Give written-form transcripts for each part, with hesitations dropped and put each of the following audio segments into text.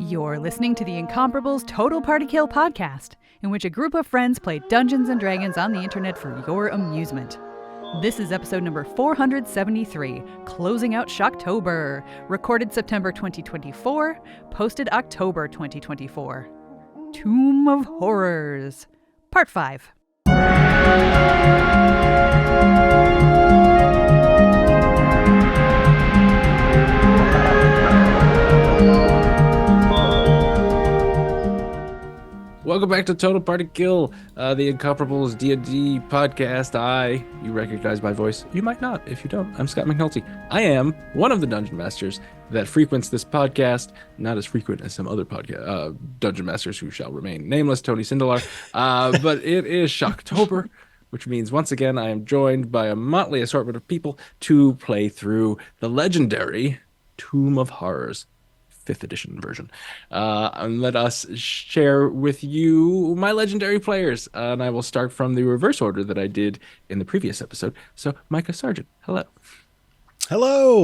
You're listening to the Incomparables Total Party Kill podcast, in which a group of friends play Dungeons & Dragons on the internet for your amusement. This is episode number 473, closing out Shocktober, recorded September 2024, posted October 2024. Tomb of Horrors, Part 5. Welcome back to Total Party Kill, the Incomparables D&D podcast. You recognize my voice. You might not. If you don't, I'm Scott McNulty. I am one of the Dungeon Masters that frequents this podcast, not as frequent as some other Dungeon Masters who shall remain nameless, Tony Sindelar. But it is Shocktober, which means once again I am joined by a motley assortment of people to play through the legendary Tomb of Horrors 5th edition version, and let us share with you my legendary players, and I will start from the reverse order that I did in the previous episode. So Micah Sargent, hello,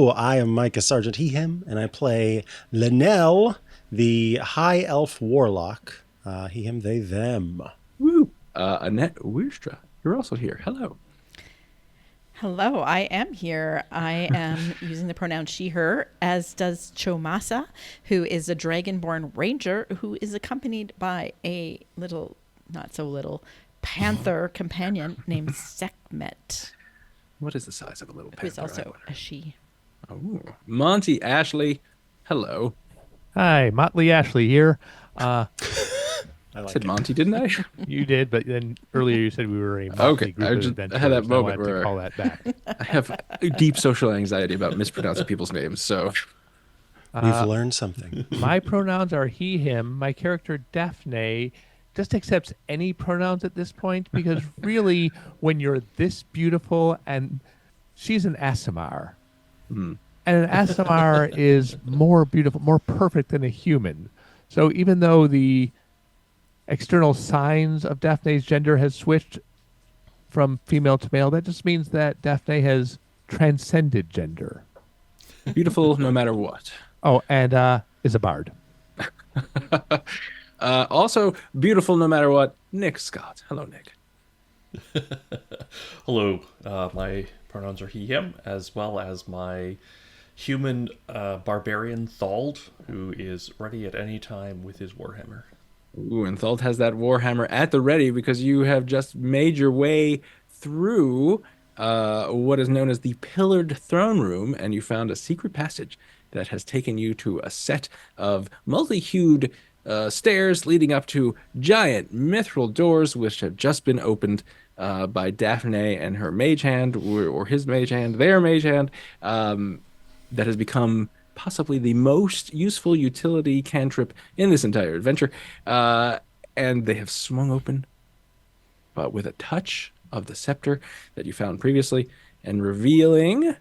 I am Micah Sargent, he, him, and I play Linnell, the high elf warlock. He, him, they, them. Woo. Annette Wierstra, you're also here. Hello, I am here. I am using the pronoun she, her, as does Chomasa, who is a dragonborn ranger who is accompanied by a little, not so little, panther companion named Sekhmet. What is the size of a little panther? Who is also a she. Oh, Monty Ashley, hello. Hi, Motley Ashley here. I said Monty, didn't I? You did, but then earlier you said we were a motley group of adventurers. I had that moment where where to call that back. I have deep social anxiety about mispronouncing people's names, so we've learned something. My pronouns are he, him. My character Daphne just accepts any pronouns at this point because really, when you're this beautiful, and she's an Aasimar, and an Aasimar is more beautiful, more perfect than a human. So even though the external signs of Daphne's gender has switched from female to male, that just means that Daphne has transcended gender. Beautiful no matter what. Oh, and is a bard. Also beautiful no matter what, Nick Scott. Hello, Nick. Hello. My pronouns are he, him, as well as my human barbarian Thald, who is ready at any time with his warhammer. Ooh, and Thald has that warhammer at the ready because you have just made your way through what is known as the Pillared Throne Room, and you found a secret passage that has taken you to a set of multi-hued stairs leading up to giant mithril doors, which have just been opened by Daphne and her mage hand, or his mage hand, their mage hand, that has become possibly the most useful utility cantrip in this entire adventure. And they have swung open with a touch of the scepter that you found previously, and revealing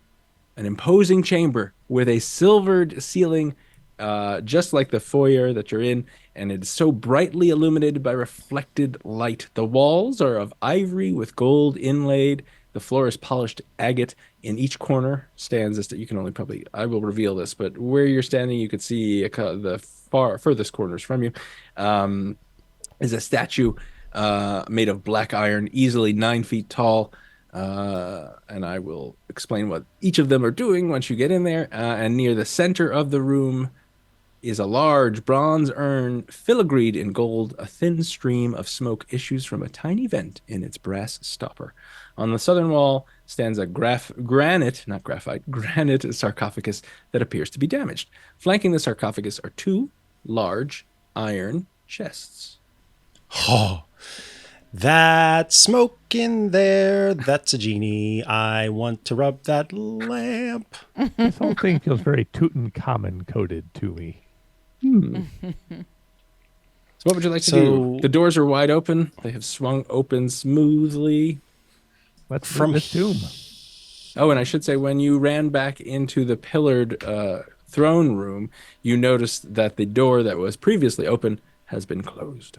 an imposing chamber with a silvered ceiling, just like the foyer that you're in, and it's so brightly illuminated by reflected light. The walls are of ivory with gold inlaid. The floor is polished agate. In each corner stands this, that you can only probably, I will reveal this, but where you're standing, you could see the furthest corners from you, is a statue made of black iron, easily 9 feet tall. And I will explain what each of them are doing once you get in there. And near the center of the room is a large bronze urn filigreed in gold. A thin stream of smoke issues from a tiny vent in its brass stopper. On the southern wall stands a granite sarcophagus that appears to be damaged. Flanking the sarcophagus are 2 large iron chests. Oh, that smoke in there, that's a genie. I want to rub that lamp. This whole thing feels very Tutankhamun coded to me. So what would you like to do? The doors are wide open. They have swung open smoothly. Let's from the tomb. Oh, and I should say, when you ran back into the pillared throne room, you noticed that the door that was previously open has been closed.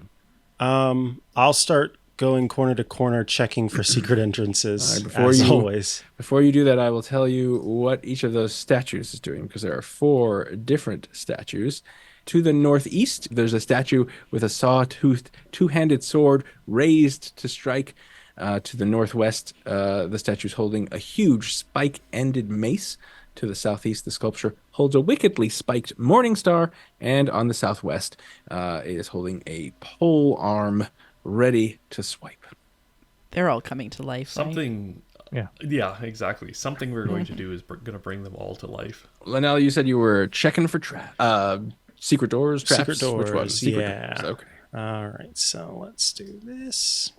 I'll start going corner to corner checking for secret entrances, always. Before you do that, I will tell you what each of those statues is doing, because there are 4 different statues. To the northeast, there's a statue with a saw-toothed, two-handed sword raised to strike. To the northwest, the statue's holding a huge spike-ended mace. To the southeast, the sculpture holds a wickedly spiked morning star. And on the southwest, it is holding a pole arm ready to swipe. They're all coming to life. Right? Something. Yeah. Yeah, exactly. Something we're going to do is going to bring them all to life. Linnell, you said you were checking for secret doors, traps? Secret doors, Which one? Secret yeah. doors. Okay. All right, so let's do this.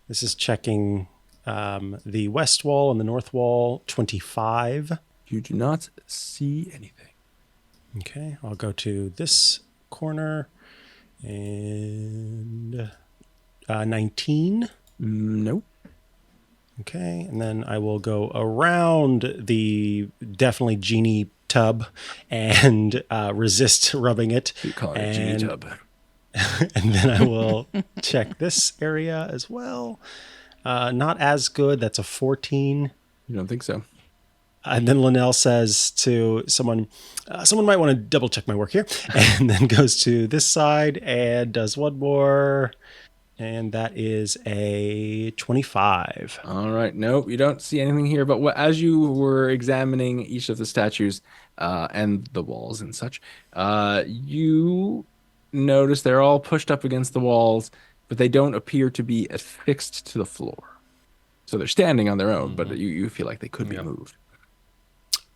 This is checking the west wall and the north wall, 25. You do not see anything. Okay, I'll go to this corner and 19. Nope. Okay, and then I will go around the definitely genie tub and resist rubbing it. You call it a genie tub. And then I will check this area as well. Not as good. That's a 14. You don't think so? And then Linnell says to someone, someone might want to double check my work here, and then goes to this side and does one more. And that is a 25. All right. Nope, you don't see anything here. But as you were examining each of the statues and the walls and such, you notice they're all pushed up against the walls, but they don't appear to be affixed to the floor. So they're standing on their own, but you feel like they could be moved.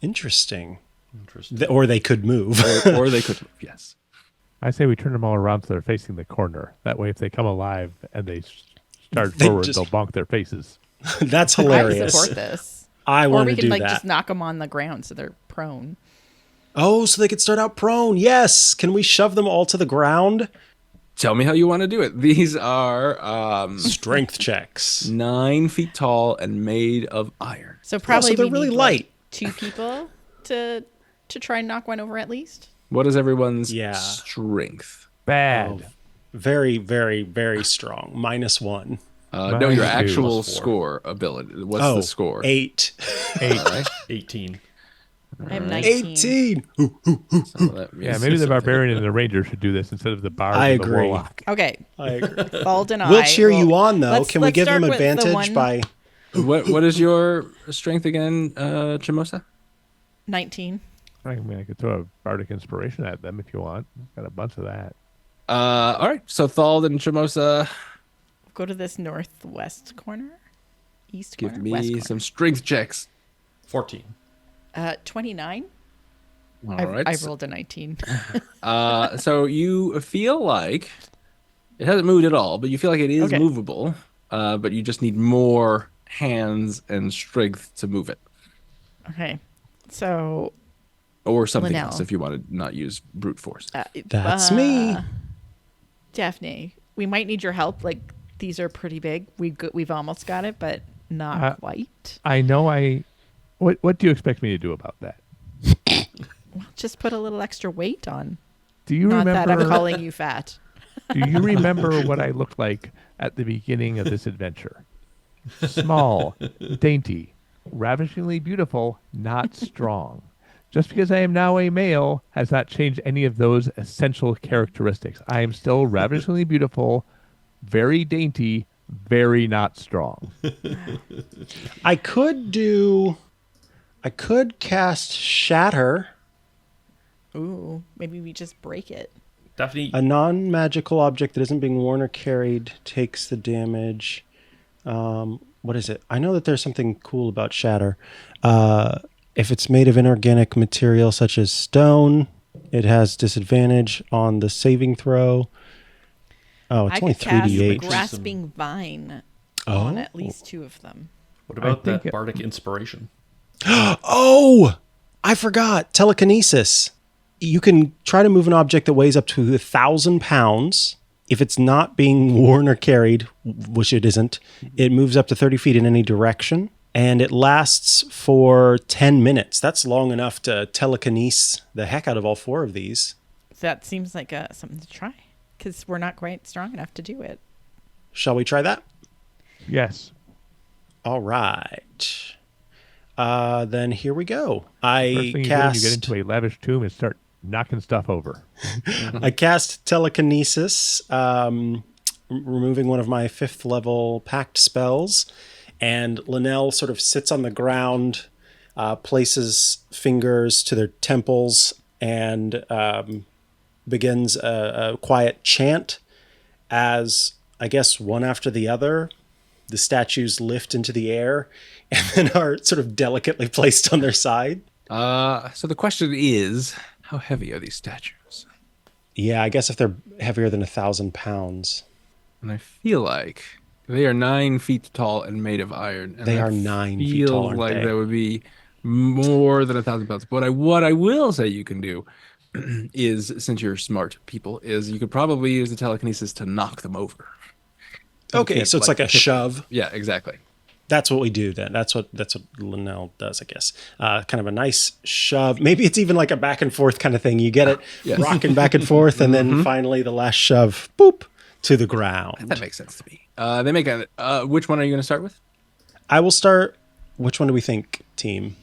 Interesting. Interesting. Or they could move. Or they could move, yes. I say we turn them all around so they're facing the corner. That way, if they come alive and they start They forward, just- they'll bonk their faces. That's I hilarious. support this. I Or want we to can do like that. just knock them on the ground so they're prone. Oh, so they could start out prone. Yes. Can we shove them all to the ground? Tell me how you want to do it. These are Strength checks. 9 feet tall and made of iron. So probably they're we really need, light. like, 2 people to try and knock one over at least. What is everyone's Yeah. strength? Bad. Very, very, very strong. -1. No, your Minus 2. actual +4. score ability. What's the score? 8. 8. All right. 18. I have 19. 18. So that Yeah, means maybe the something. barbarian and the ranger should do this instead of the bard I and the agree. warlock. Okay, I agree. Thald and We'll I cheer will- you on, though. Let's- Can we let's give them start with the advantage one- by... What is your strength again, Chimosa? 19. I mean, I could throw a bardic inspiration at them if you want. Got a bunch of that. All right. So Thald and Chimosa, Go to this northwest corner. East give corner? me West corner. some strength checks. 14. 29. All I right. rolled a 19. So you feel like it hasn't moved at all, but you feel like it is Okay. movable. But you just need more hands and strength to move it, Okay. So or something Linnell. else if you want to not use brute force. That's me. Daphne, we might need your help. Like, these are pretty big. We've almost got it, but not quite. I know What do you expect me to do about that? Just put a little extra weight on. Do you Not that I'm remember? calling you fat. Do you remember what I looked like at the beginning of this adventure? Small, dainty, ravishingly beautiful, not strong. Just because I am now a male has not changed any of those essential characteristics. I am still ravishingly beautiful, very dainty, very not strong. I could cast Shatter, Ooh, maybe we just break it. Daphne, a non-magical object that isn't being worn or carried takes the damage. What is it? I know that there's something cool about Shatter. If it's made of inorganic material such as stone, it has disadvantage on the saving throw. Oh, it's I only could cast 3d8. Grasping Vine on Oh. at least 2 of them. what about think that it- bardic inspiration? Oh, I forgot. Telekinesis. You can try to move an object that weighs up to 1,000 pounds. If it's not being worn or carried, which it isn't, it moves up to 30 feet in any direction. And it lasts for 10 minutes. That's long enough to telekinese the heck out of all 4 of these. That seems like something to try, because we're not quite strong enough to do it. Shall we try that? Yes. All right. Then here we go. First thing you do when you get cast. into a lavish tomb is start knocking stuff over. I cast telekinesis, removing one of my 5th level pact spells, and Linnell sort of sits on the ground, places fingers to their temples, and begins a quiet chant as, I guess, one after the other, the statues lift into the air and then are sort of delicately placed on their side. So the question is, how heavy are these statues? Yeah, I guess if they're heavier than 1,000 pounds. And I feel like they are 9 feet tall and made of iron. And They that are 9 feet tall, feels aren't like they? that would be more than 1,000 pounds. But what I will say you can do is, since you're smart people, is you could probably use the telekinesis to knock them over. Okay, can't, so it's like a hit them. shove. Yeah, exactly. That's what we do then. That's what Linnell does, I guess. Kind of a nice shove. Maybe it's even like a back and forth kind of thing. You get it Yes. rocking back and forth, and then finally the last shove, boop, to the ground. That makes sense to me. They make a. Which one are you going to start with? I will start. Which one do we think, team?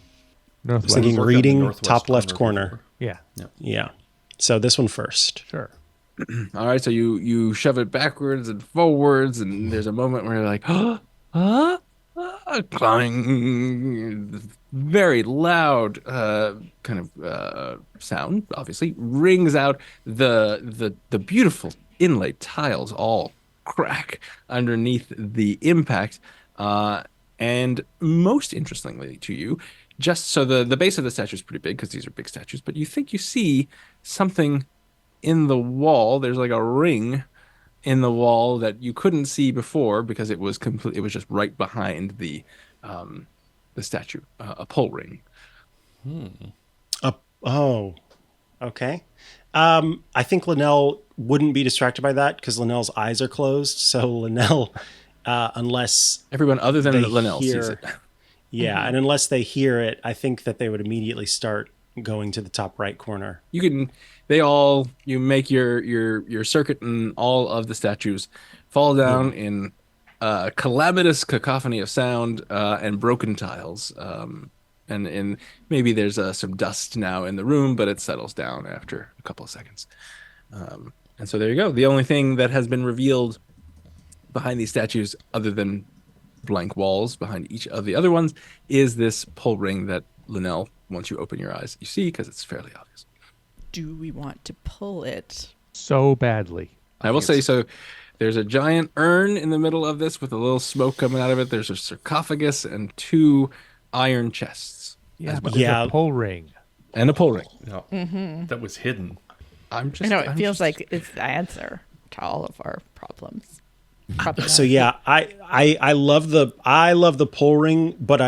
I was Northwest. thinking Work on the reading, northwest top left corner corner. Yeah, Yeah. So this one first. sure. All right, so you shove it backwards and forwards, and there's a moment where you're like, clang, very loud kind of sound. Obviously, rings out. The beautiful inlaid tiles all crack underneath the impact, and most interestingly to you, just so the base of the statue is pretty big because these are big statues, but you think you see something in the wall. There's like a ring in the wall that you couldn't see before because it was complete. It was just right behind the statue, a pole ring. Oh, okay. I think Linnell wouldn't be distracted by that because Linnell's eyes are closed. So Linnell, unless Everyone other than they Linnell sees hear, it. yeah, and unless they hear it, I think that they would immediately start going to the top right corner. You can. You make your circuit, and all of the statues fall down in calamitous cacophony of sound and broken tiles. And maybe there's some dust now in the room, but it settles down after a couple of seconds. And so there you go. The only thing that has been revealed behind these statues, other than blank walls behind each of the other ones, is this pole ring that Linnell, once you open your eyes, you see because it's fairly obvious. Do we want to pull it? So badly. I will say so. There's a giant urn in the middle of this with a little smoke coming out of it. There's a sarcophagus and 2 iron chests. Yeah, but Yeah. there's a pole ring. And a pole ring. No, that was hidden. I'm just. I know it I'm feels just- like it's the answer to all of our problems. Probably So not. yeah, I love the pole ring, but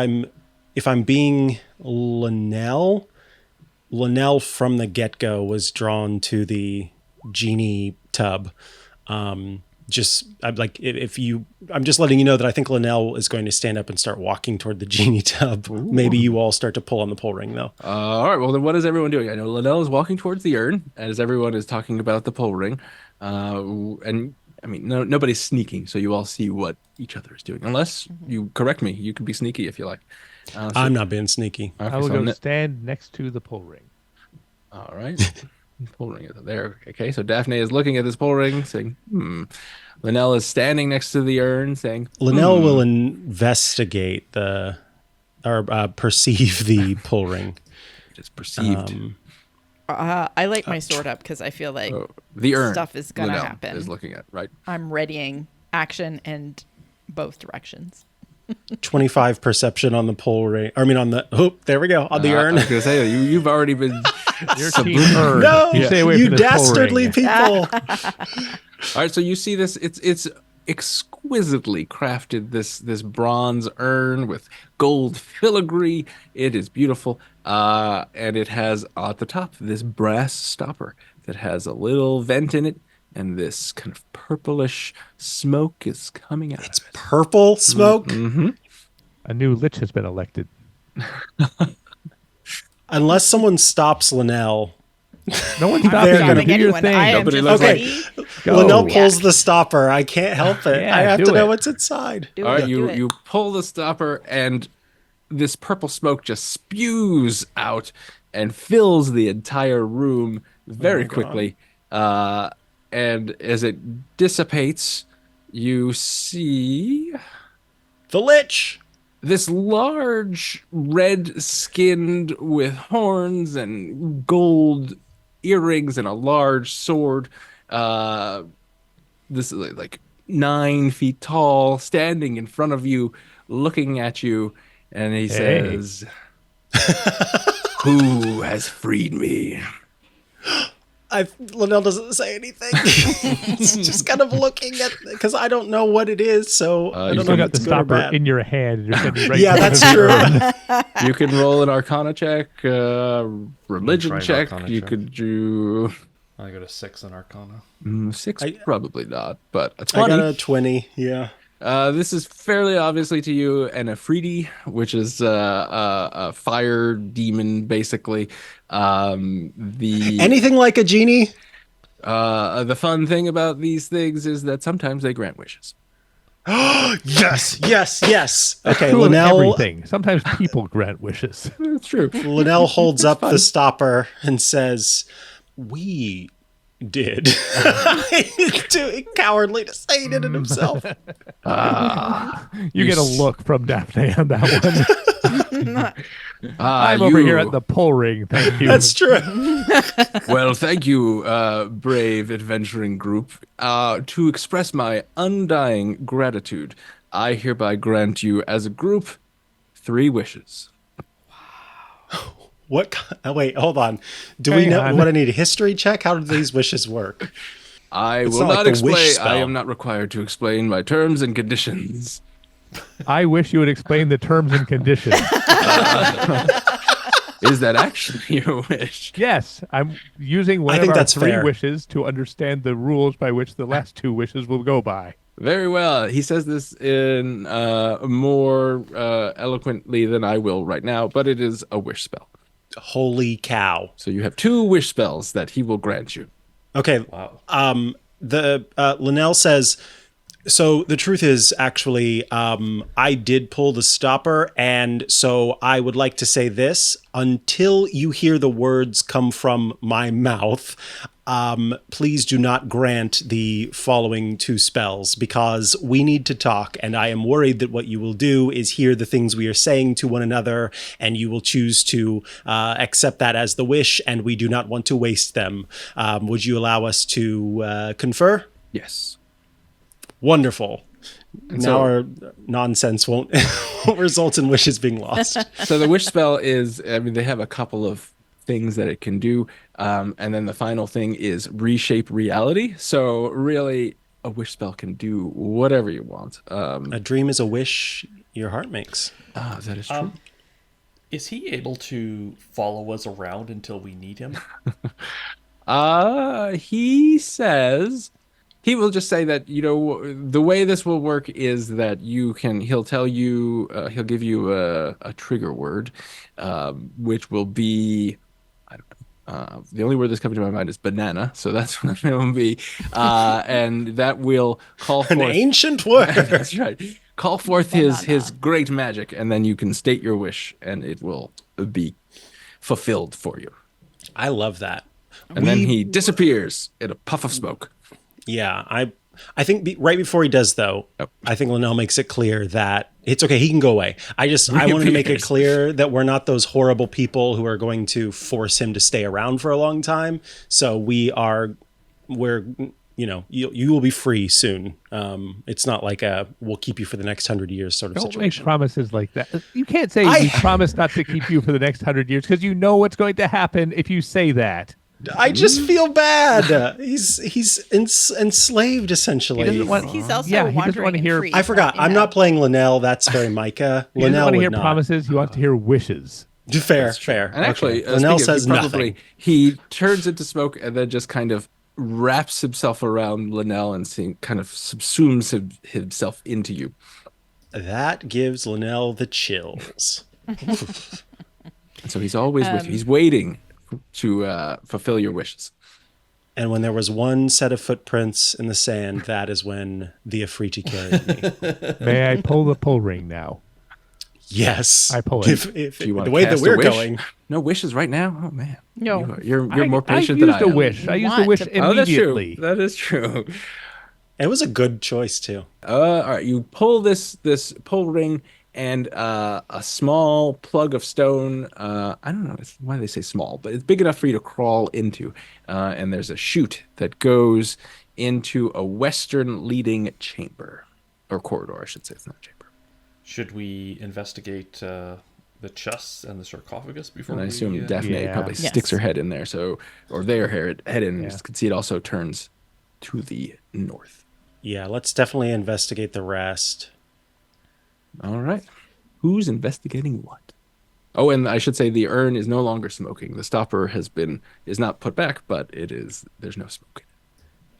if I'm being Linnell from the get-go was drawn to the genie tub. I'm just letting you know that I think Linnell is going to stand up and start walking toward the genie tub. Ooh. Maybe you all start to pull on the pole ring though. All right. Well, then what is everyone doing? I know Linnell is walking towards the urn as everyone is talking about the pole ring. And I mean, nobody's sneaking, so you all see what each other is doing. Unless you correct me, you can be sneaky if you like. I'm not being sneaky. Okay, I will so go stand next to the pole ring. all right. Pole ring is there. Okay, so Daphne is looking at this pole ring, saying, Linnell is standing next to the urn, saying, Linnell will investigate perceive the pole ring. It's perceived. I light my sword up because I feel like The urn. stuff is gonna Linnell happen. is looking at, right? I'm readying action in both directions. 25 perception on the pole ring. There we go. On the urn. I was going to say, you've already been. Your team urn. No, You stay away you from this pole dastardly ring. people. All right, so you see this. It's exquisitely crafted. This bronze urn with gold filigree. It is beautiful, and it has at the top this brass stopper that has a little vent in it, and this kind of purplish smoke is coming out. It's purple smoke. Mm-hmm. A new lich has been elected. Unless someone stops Linnell. No one's They're stopping you. gonna- Do your anyone. thing. I am Nobody just looks like- ready. Go. Linnell Yeah. pulls the stopper. I can't help it. Yeah, I have do to know it. what's inside. Do All right, it, do you it. pull the stopper, and this purple smoke just spews out, and fills the entire room very my God. quickly. And as it dissipates, you see The Lich. this large, red-skinned with horns and gold earrings and a large sword. This is like 9 feet tall, standing in front of you, looking at you, and he says, "Who has freed me?" Linnell doesn't say anything. It's just kind of looking at, because I don't know what it is, so I you don't You know got if the it's good or stopper bad. in your hand. And you're sitting right Yeah, in front that's of true. You can roll an Arcana check, religion Try an check. Arcana You check. could do I got a 6 in Arcana. 6, probably not, but a I 20. got a 20, yeah. This is fairly obviously to you an Afridi, which is a fire demon, basically. Anything like a genie? The fun thing about these things is that sometimes they grant wishes. Yes, yes, yes. Okay, True of Linnell, everything. Sometimes people grant wishes. That's true. Linnell holds up the stopper and says, "We did." Too cowardly to say it in himself. You get a look from Daphne on that one. I'm you, over here at the pull ring. Thank you. That's true. Well, thank you, brave adventuring group. To express my undying gratitude, I hereby grant you as a group 3 wishes. What? Wait, hold on. Do we Hang know on. what I need? A history check? How do these wishes work? I It's will not like not the wish explain. spell. I am not required to explain my terms and conditions. I wish you would explain the terms and conditions. Is that actually your wish? Yes, I'm using one I of think our that's 3 fair. wishes to understand the rules by which the last 2 wishes will go by. Very well. He says this in more eloquently than I will right now, but it is a wish spell. Holy cow. So you have 2 wish spells that he will grant you. Okay. Wow. Linnell says, so the truth is actually, I did pull the stopper, and so I would like to say this: until you hear the words come from my mouth, please do not grant the following 2 spells, because we need to talk, and I am worried that what you will do is hear the things we are saying to one another, and you will choose to accept that as the wish, and we do not want to waste them. Would you allow us to confer? Yes. Wonderful. And Now so- our nonsense won't result in wishes being lost. So the wish spell is, I mean, they have a couple of things that it can do. And then the final thing is reshape reality. So really, a wish spell can do whatever you want. A dream is a wish your heart makes. That is true. Is he able to follow us around until we need him? He says he will just say that, you know, the way this will work is that he'll tell you, he'll give you a trigger word, which will be, I don't know, the only word that's coming to my mind is banana. So that's what it will be. And that will call An forth. ancient word. That's right. Call forth his great magic, and then you can state your wish, and it will be fulfilled for you. I love that. And then he disappears in a puff of smoke. Yeah, I think right before he does, though, Yep. I think Linnell makes it clear that it's okay. He can go away. I wanted to make it Reappears. clear that we're not those horrible people who are going to force him to stay around for a long time. So you will be free soon. It's not like we'll keep you for the next 100 years sort of Don't make situation. promises like that. You can't say we promise not to keep you for the next 100 years because you know what's going to happen if you say that. I just feel bad. He's enslaved essentially. He doesn't want. He's also he doesn't wandering want to and hear. free. I forgot. I'm not playing Linnell. That's very Micah. He doesn't Linnell want to would hear not. promises. He wants to hear wishes. Fair. And actually, okay. Linnell speaking of, says he nothing. He turns into smoke and then just kind of wraps himself around Linnell and kind of subsumes himself into you. That gives Linnell the chills. And so he's always with you. He's waiting to fulfill your wishes. And when there was one set of footprints in the sand, that is when the Afriti carried me. May I pull the pull ring now? Yes. I pull it. If Do you want the to way that cast a we're wish? going. No wishes right now. Oh man. No. You're more patient I than I used a am. wish. I used a want wish to- Oh, that's true. immediately. That is true. It was a good choice too. All right. You pull this pull ring, and a small plug of stone. I don't know why they say small, but it's big enough for you to crawl into. And there's a chute that goes into a western leading chamber, or corridor, I should say. It's not a chamber. Should we investigate the chests and the sarcophagus before And I we... assume Daphne Yeah. probably Yes. sticks her head in there, or their head in. Yeah. You can see it also turns to the north. Yeah, let's definitely investigate the rest. All right. Who's investigating what? Oh, and I should say the urn is no longer smoking. The stopper is not put back, but there's no smoke.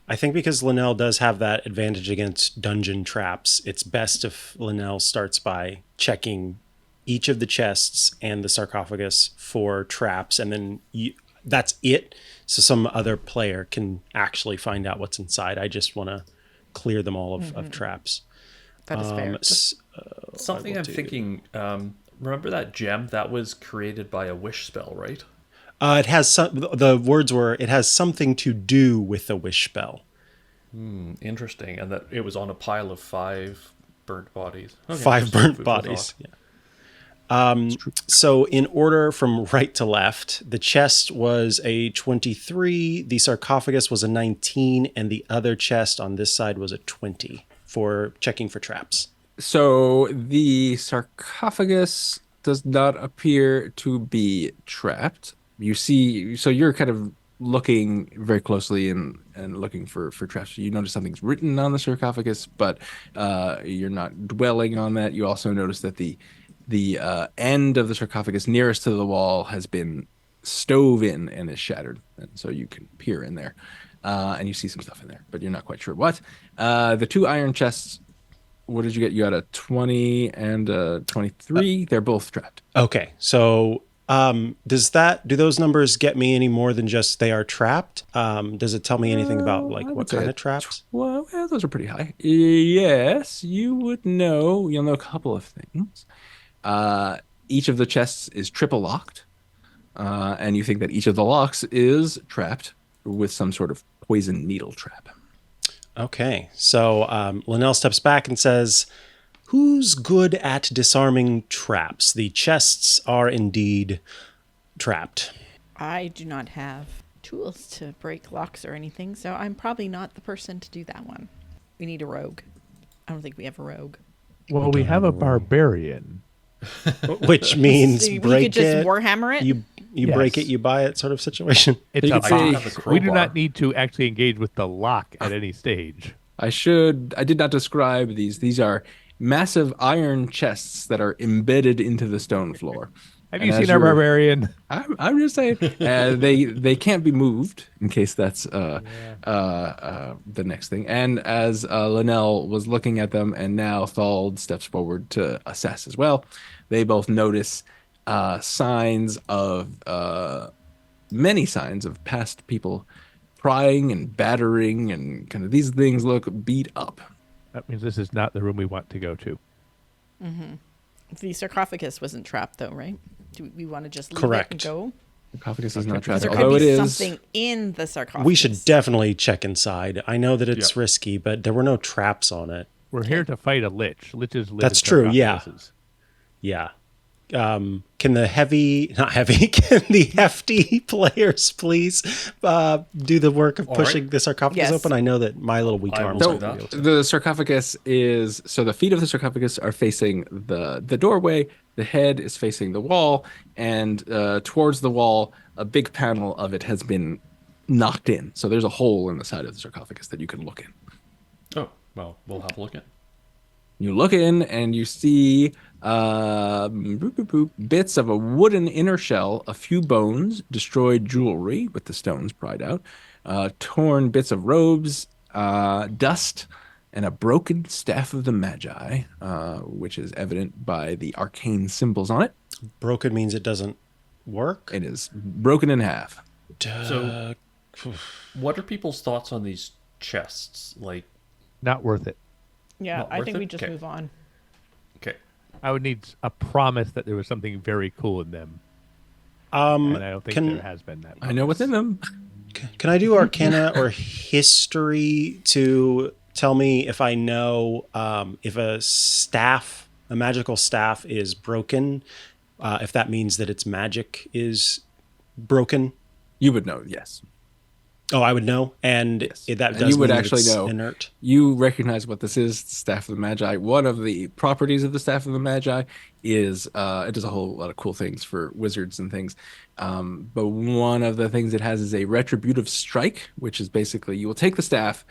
I think because Linnell does have that advantage against dungeon traps, it's best if Linnell starts by checking each of the chests and the sarcophagus for traps, and then that's it. So some other player can actually find out what's inside. I just want to clear them all of traps. That is fair. Something I'm thinking, remember that gem that was created by a wish spell, right? It has the words were, it has something to do with the wish spell. Interesting. And that it was on a pile of 5 burnt bodies. Okay, 5 just burnt food for bodies. thought. Yeah. So in order from right to left, the chest was a 23, the sarcophagus was a 19, and the other chest on this side was a 20 for checking for traps. So the sarcophagus does not appear to be trapped. You see, so you're kind of looking very closely and looking for traps. You notice something's written on the sarcophagus, but you're not dwelling on that. You also notice that the end of the sarcophagus nearest to the wall has been stove in and is shattered, and so you can peer in there, and you see some stuff in there, but you're not quite sure what. The 2 iron chests. What did you get? You got a 20 and a 23. They're both trapped. Okay, so do those numbers get me any more than just they are trapped? Does it tell me anything about I would what say kind of traps? Well, those are pretty high. Yes, you'll know a couple of things. Each of the chests is triple locked, and you think that each of the locks is trapped with some sort of poison needle trap. Okay, so Linnell steps back and says, "Who's good at disarming traps? The chests are indeed trapped." I do not have tools to break locks or anything, so I'm probably not the person to do that one. We need a rogue. I don't think we have a rogue. Well, we have a barbarian. Which means So we break could just it, warhammer it? you Yes. break it, you buy it sort of situation. It's You a could say- box. Have a We do crowbar. not need to actually engage with the lock at any stage. I did not describe these. These are massive iron chests that are embedded into the stone floor. Have And you as seen our you're- barbarian? I'm just saying, they can't be moved in case that's the next thing. And as Linnell was looking at them, and now Thald steps forward to assess as well, they both notice many signs of past people prying and battering, and kind of these things look beat up. That means this is not the room we want to go to. The sarcophagus wasn't trapped, though, right? Do we want to just leave Correct. it and go? Sarcophagus is not Because trapped, there could although it be is. something in the sarcophagus. We should definitely check inside. I know that it's Yeah. risky, but there were no traps on it. We're here to fight a lich. Liches live That's in true, yeah. sarcophaguses. Yeah. Can the hefty players please do the work of All pushing right. the sarcophagus Yes. open? I know that my little weak I arms will aren't do going to that. be able to. The sarcophagus is so the feet of the sarcophagus are facing the doorway, the head is facing the wall, and towards the wall, a big panel of it has been knocked in. So there's a hole in the side of the sarcophagus that you can look in. Oh, well, we'll have a look at. You look in and you see bits of a wooden inner shell, a few bones, destroyed jewelry with the stones pried out, torn bits of robes, dust, and a broken staff of the Magi, which is evident by the arcane symbols on it. Broken means it doesn't work. It is broken in half. So, what are people's thoughts on these chests? Like, Not worth it. Yeah, Not I worth think it? we just Okay. move on. okay, I would need a promise that there was something very cool in them, and I don't think there has been that. I know what's in them. Can I do Arcana or History to tell me if I know if a magical staff is broken, if that means that its magic is broken? You would know, yes. Oh, I would know, and Yes. that And does you would mean that actually it's know. inert. You recognize what this is, Staff of the Magi. One of the properties of the Staff of the Magi is it does a whole lot of cool things for wizards and things. But one of the things it has is a retributive strike, which is basically you will take the staff,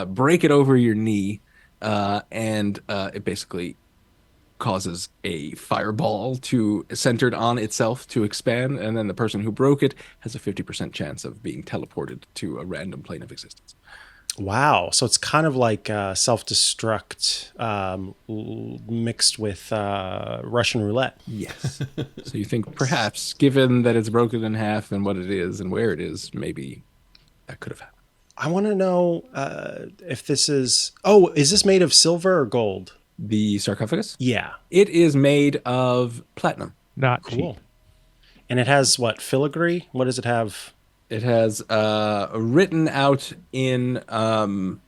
break it over your knee, and it basically causes a fireball centered on itself to expand, and then the person who broke it has a 50% chance of being teleported to a random plane of existence. Wow. So it's kind of like self-destruct mixed with Russian roulette. Yes. So you think perhaps, given that it's broken in half and what it is and where it is, maybe that could have happened. I want to know if this is... Oh, is this made of silver or gold? The sarcophagus? Yeah. It is made of platinum. Not Cool. cheap. And it has what? Filigree? What does it have? It has written out in, let's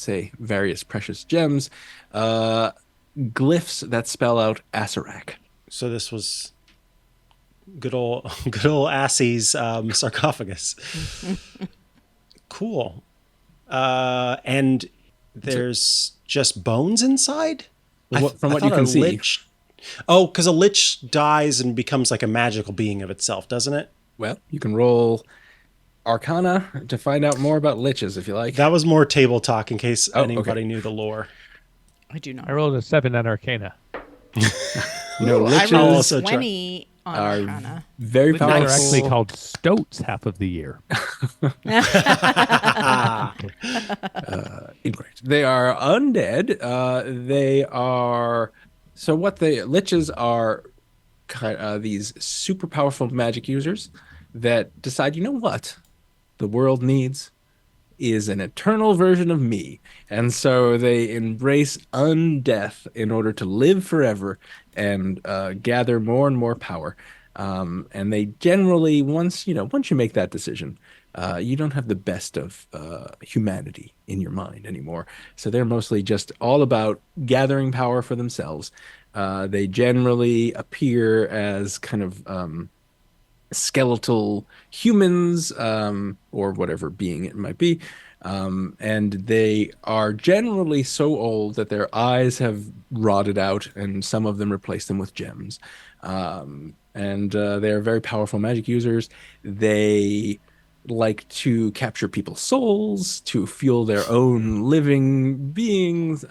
say, various precious gems, glyphs that spell out Asarak. So this was good old Assie's sarcophagus. Cool. And there's just bones inside? From what you thought can a see. lich... Oh, because a lich dies and becomes like a magical being of itself, doesn't it? Well, you can roll Arcana to find out more about liches if you like. That was more table talk in case Oh, anybody okay. knew the lore. I do not. I rolled a 7 on Arcana. No, I liches rolled also 20 on are Arcana. very They're powerful. actually called stoats half of the year. Incorrect. They are undead. They are so what the liches are these super powerful magic users that decide, you know what the world needs is an eternal version of me. And so they embrace undeath in order to live forever and gather more and more power. And they generally, once you make that decision, you don't have the best of humanity in your mind anymore. So they're mostly just all about gathering power for themselves. They generally appear as kind of skeletal humans, or whatever being it might be. And they are generally so old that their eyes have rotted out, and some of them replace them with gems. And they are very powerful magic users. They like to capture people's souls to fuel their own living beings.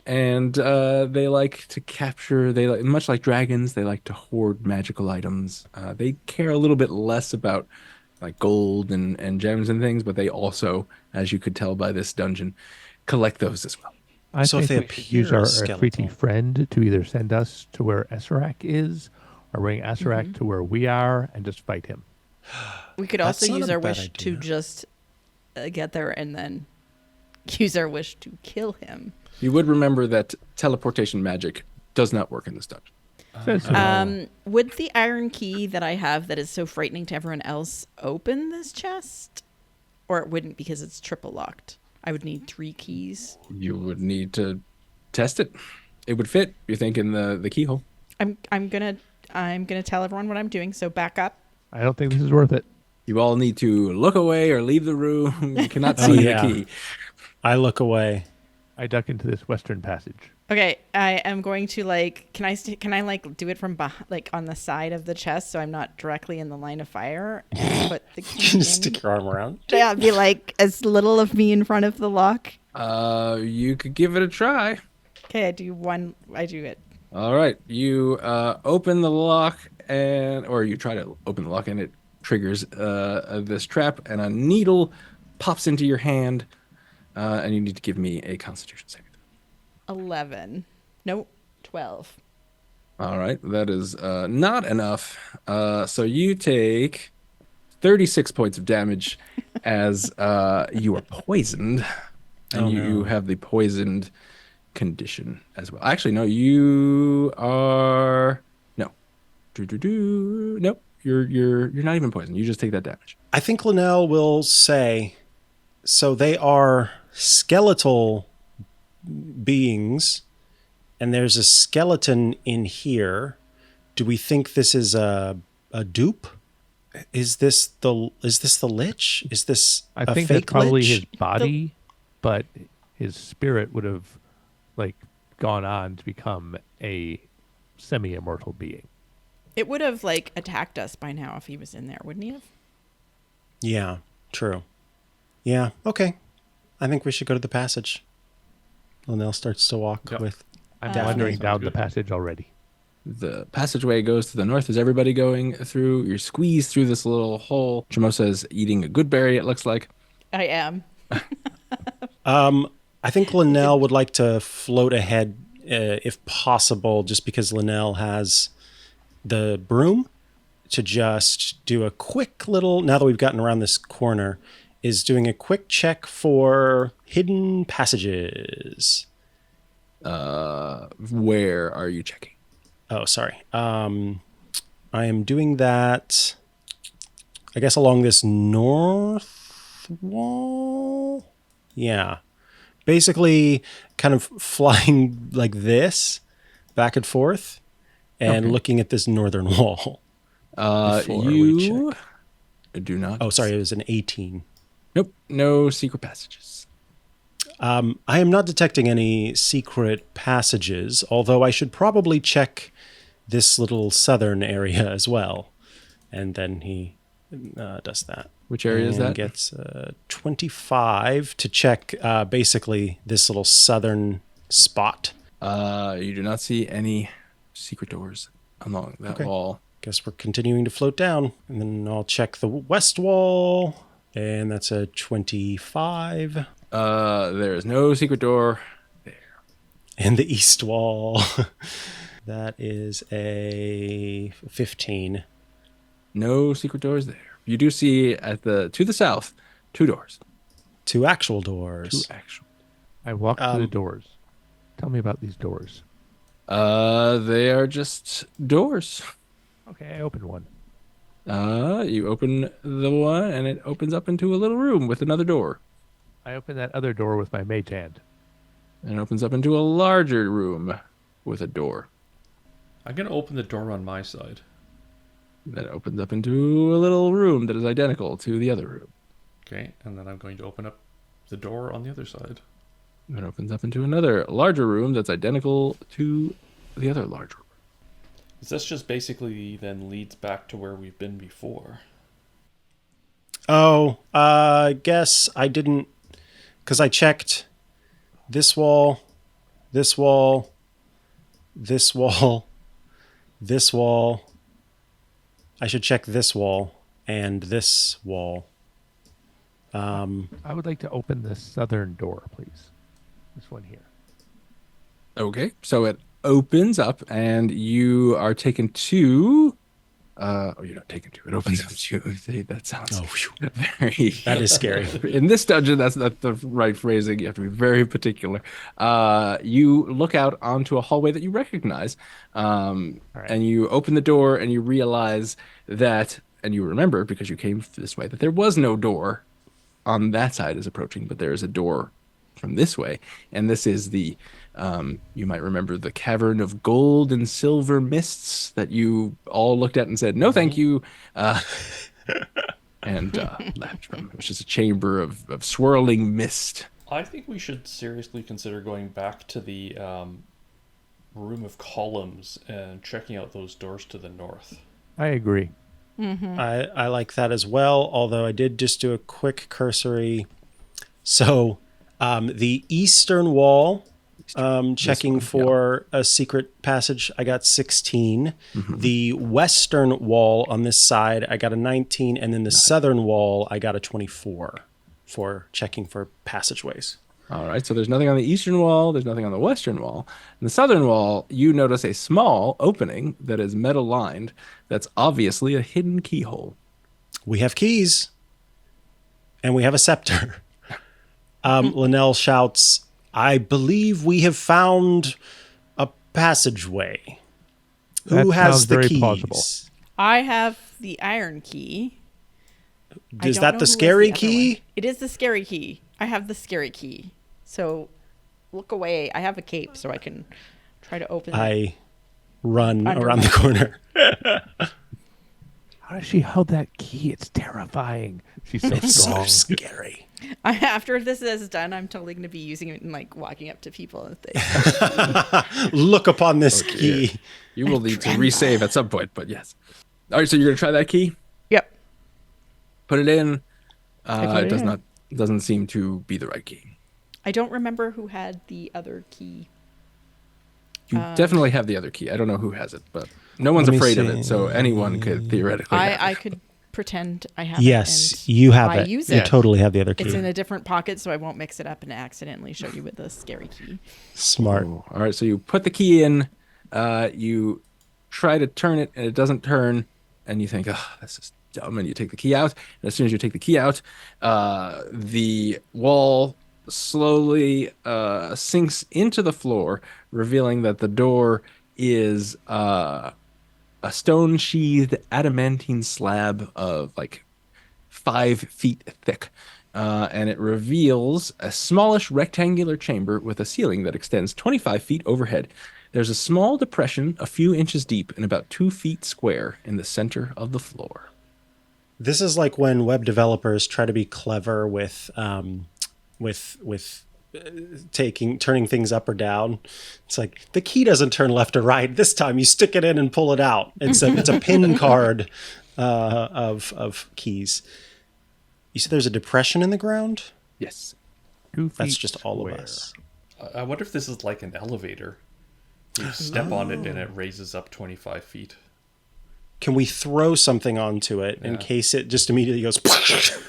And they like to capture, much like dragons, they like to hoard magical items. They care a little bit less about like gold and gems and things, but they also, as you could tell by this dungeon, collect those as well. I So if think they we should use appear our as Efreeti skeletal. friend to either send us to where Asarak is or bring Asarak to where we are and just fight him. We could That's also not use a our bad wish to idea. just get there and then use our wish to kill him. You would remember that teleportation magic does not work in this dungeon. Says so. Would the iron key that I have that is so frightening to everyone else open this chest? Or it wouldn't because it's triple locked. I would need 3 keys. You would need to test it. It would fit, you think, in the keyhole. I'm gonna tell everyone what I'm doing, so back up. I don't think this is worth it. You all need to look away or leave the room. You cannot Oh, see yeah. the key. I look away. I duck into this western passage. Okay, I am going to can I do it from on the side of the chest so I'm not directly in the line of fire and put the key in? Just stick your arm around. Yeah, be like as little of me in front of the lock. You could give it a try. Okay, I do it. All right. You open the lock or you try to open the lock and it triggers this trap and a needle pops into your hand and you need to give me a constitution saving. 11. Nope, 12. All right. That is not enough. So you take 36 points of damage as you are poisoned and Oh, you no. have the poisoned condition as well. Actually, no, you are no. Nope. You're not even poisoned. You just take that damage. I think Linnell will say, so they are skeletal beings, and there's a skeleton in here. Do we think this is a dupe? Is this the lich? Is this I a think that's fake probably lich? his body, but his spirit would have like gone on to become a semi-immortal being. It would have like attacked us by now if he was in there, wouldn't he have? Yeah, true. Yeah, okay. I think we should go to the passage. Linnell starts to walk Yep. with I'm Daphne. wandering Sounds down the good. passage already. The passageway goes to the north. Is everybody going through? You're squeezed through this little hole. Chamosa is eating a good berry, it looks like. I am. I think Linnell would like to float ahead if possible, just because Linnell has the broom, to just do a quick little, now that we've gotten around this corner, is doing a quick check for hidden passages. Where are you checking? Oh, sorry. I am doing that, I guess, along this north wall. Yeah. Basically, kind of flying like this, back and forth, and Okay. looking at this northern wall. Before we You do not. Oh, sorry, it was an 18. Nope. No secret passages. I am not detecting any secret passages, although I should probably check this little southern area as well. And then he does that. Which area is And that? Gets 25 to check basically this little southern spot. You do not see any secret doors along that Okay. wall. Guess we're continuing to float down. And then I'll check the west wall. And that's a 25. There is no secret door there. And the east wall. That is a 15. No secret doors there. You do see to the south 2 doors. 2 actual doors. 2 actual. I walk to the doors. Tell me about these doors. They are just doors. Okay, I open one. You open the one and it opens up into a little room with another door. I open that other door with my mage hand. And it opens up into a larger room with a door. I'm going to open the door on my side. That opens up into a little room that is identical to the other room. Okay, and then I'm going to open up the door on the other side. It opens up into another larger room that's identical to the other larger room. This just basically then leads back to where we've been before. Oh, guess I didn't, because I checked this wall, this wall, this wall, this wall. I should check this wall and this wall. I would like to open the southern door, please. This one here. Okay, so it opens up and you are taken to... you're not taken to. It opens up to... That sounds very... That is scary. In this dungeon, that's not the right phrasing. You have to be very particular. You look out onto a hallway that you recognize, and you open the door and you realize that, and you remember because you came this way, that there was no door on that side is approaching, but there is a door from this way, and this is the you might remember the cavern of gold and silver mists that you all looked at and said no thank you, and left from, which is a chamber of swirling mist. I think we should seriously consider going back to the room of columns and checking out those doors to the north. I agree. I like that as well, although I did just do a quick cursory. So the eastern wall, checking for a secret passage, I got 16. The western wall on this side, I got a 19. And then the southern wall, I got a 24 for checking for passageways. All right, so there's nothing on the eastern wall, there's nothing on the western wall. In the southern wall, you notice a small opening that is metal lined that's obviously a hidden keyhole. We have keys. And we have a scepter. Linnell shouts, I believe we have found a passageway. That Who has sounds the very keys? plausible. I have the iron key. I Is don't that know the who has scary other key? one. It is the scary key. I have the scary key. So look away. I have a cape, so I can try to open it. I run Under around my- the corner. How does she hold that key? It's terrifying. She's so It's so strong. scary. After this is done, I'm totally going to be using it and like walking up to people and things. Look upon this dear. key. You will need to resave at some point, but yes. All right, so you're gonna try that key. Yep. Put it in. put It it does in. not. Doesn't seem to be the right key. I don't remember who had the other key. You definitely have the other key. I don't know who has it, but no one's Let me afraid of see. it, so anyone could theoretically. have I it. could pretend I have Yes, it. you have I it. use You it. totally have the other key. It's in a different pocket, so I won't mix it up and accidentally show you with the scary key. Smart. Ooh. All right, so you put the key in. You try to turn it, and it doesn't turn, and you think, "Oh, this is dumb," and you take the key out. And as soon as you take the key out, the wall slowly sinks into the floor, revealing that the door is a stone-sheathed adamantine slab of like 5 feet thick. And it reveals a smallish rectangular chamber with a ceiling that extends 25 feet overhead. There's a small depression a few inches deep and about 2 feet square in the center of the floor. This is like when web developers try to be clever with turning things up or down. It's like the key doesn't turn left or right. This time you stick it in and pull it out. It's a pin card of keys. You said there's a depression in the ground? Yes. 2 That's feet just all square. of us. I wonder if this is like an elevator. You step on it and it raises up 25 feet. Can we throw something onto it in Yeah. case it just immediately goes?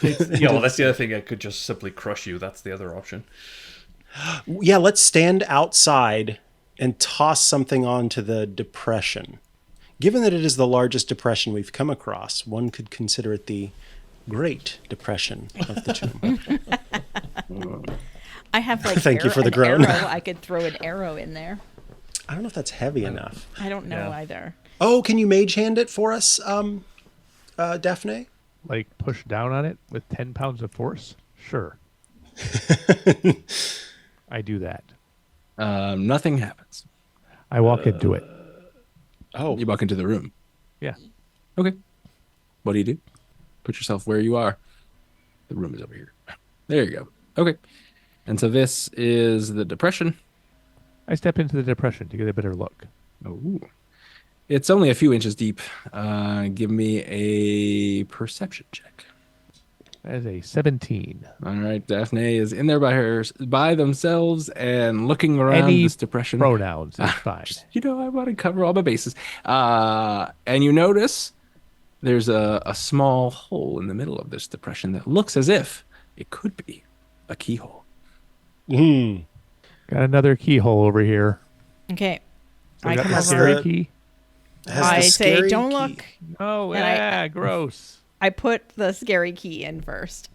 Yeah, well, that's the other thing. It could just simply crush you. That's the other option. Yeah, let's stand outside and toss something onto the depression. Given that it is the largest depression we've come across, one could consider it the Great Depression of the tomb. I have like Thank you for the an groan. arrow. I could throw an arrow in there. I don't know if that's heavy enough. I don't know Yeah. either. Oh, can you mage hand it for us, Daphne? Like push down on it with 10 pounds of force? Sure. I do that. Nothing happens. I walk into it. Oh, You walk into the room. Yeah. Okay. What do? Put yourself where you are. The room is over here. There you go. Okay. And so this is the depression. I step into the depression to get a better look. Oh. It's only a few inches deep. Give me a perception check. That is a 17. All right, Daphne is in there by themselves and looking around Any this depression. Pronouns is fine. I want to cover all my bases. And you notice there's a small hole in the middle of this depression that looks as if it could be a keyhole. Got another keyhole over here. Okay. So I got come the has over. scary the- key. has I the say, scary don't key- look. Oh, And yeah, gross. I put the scary key in first.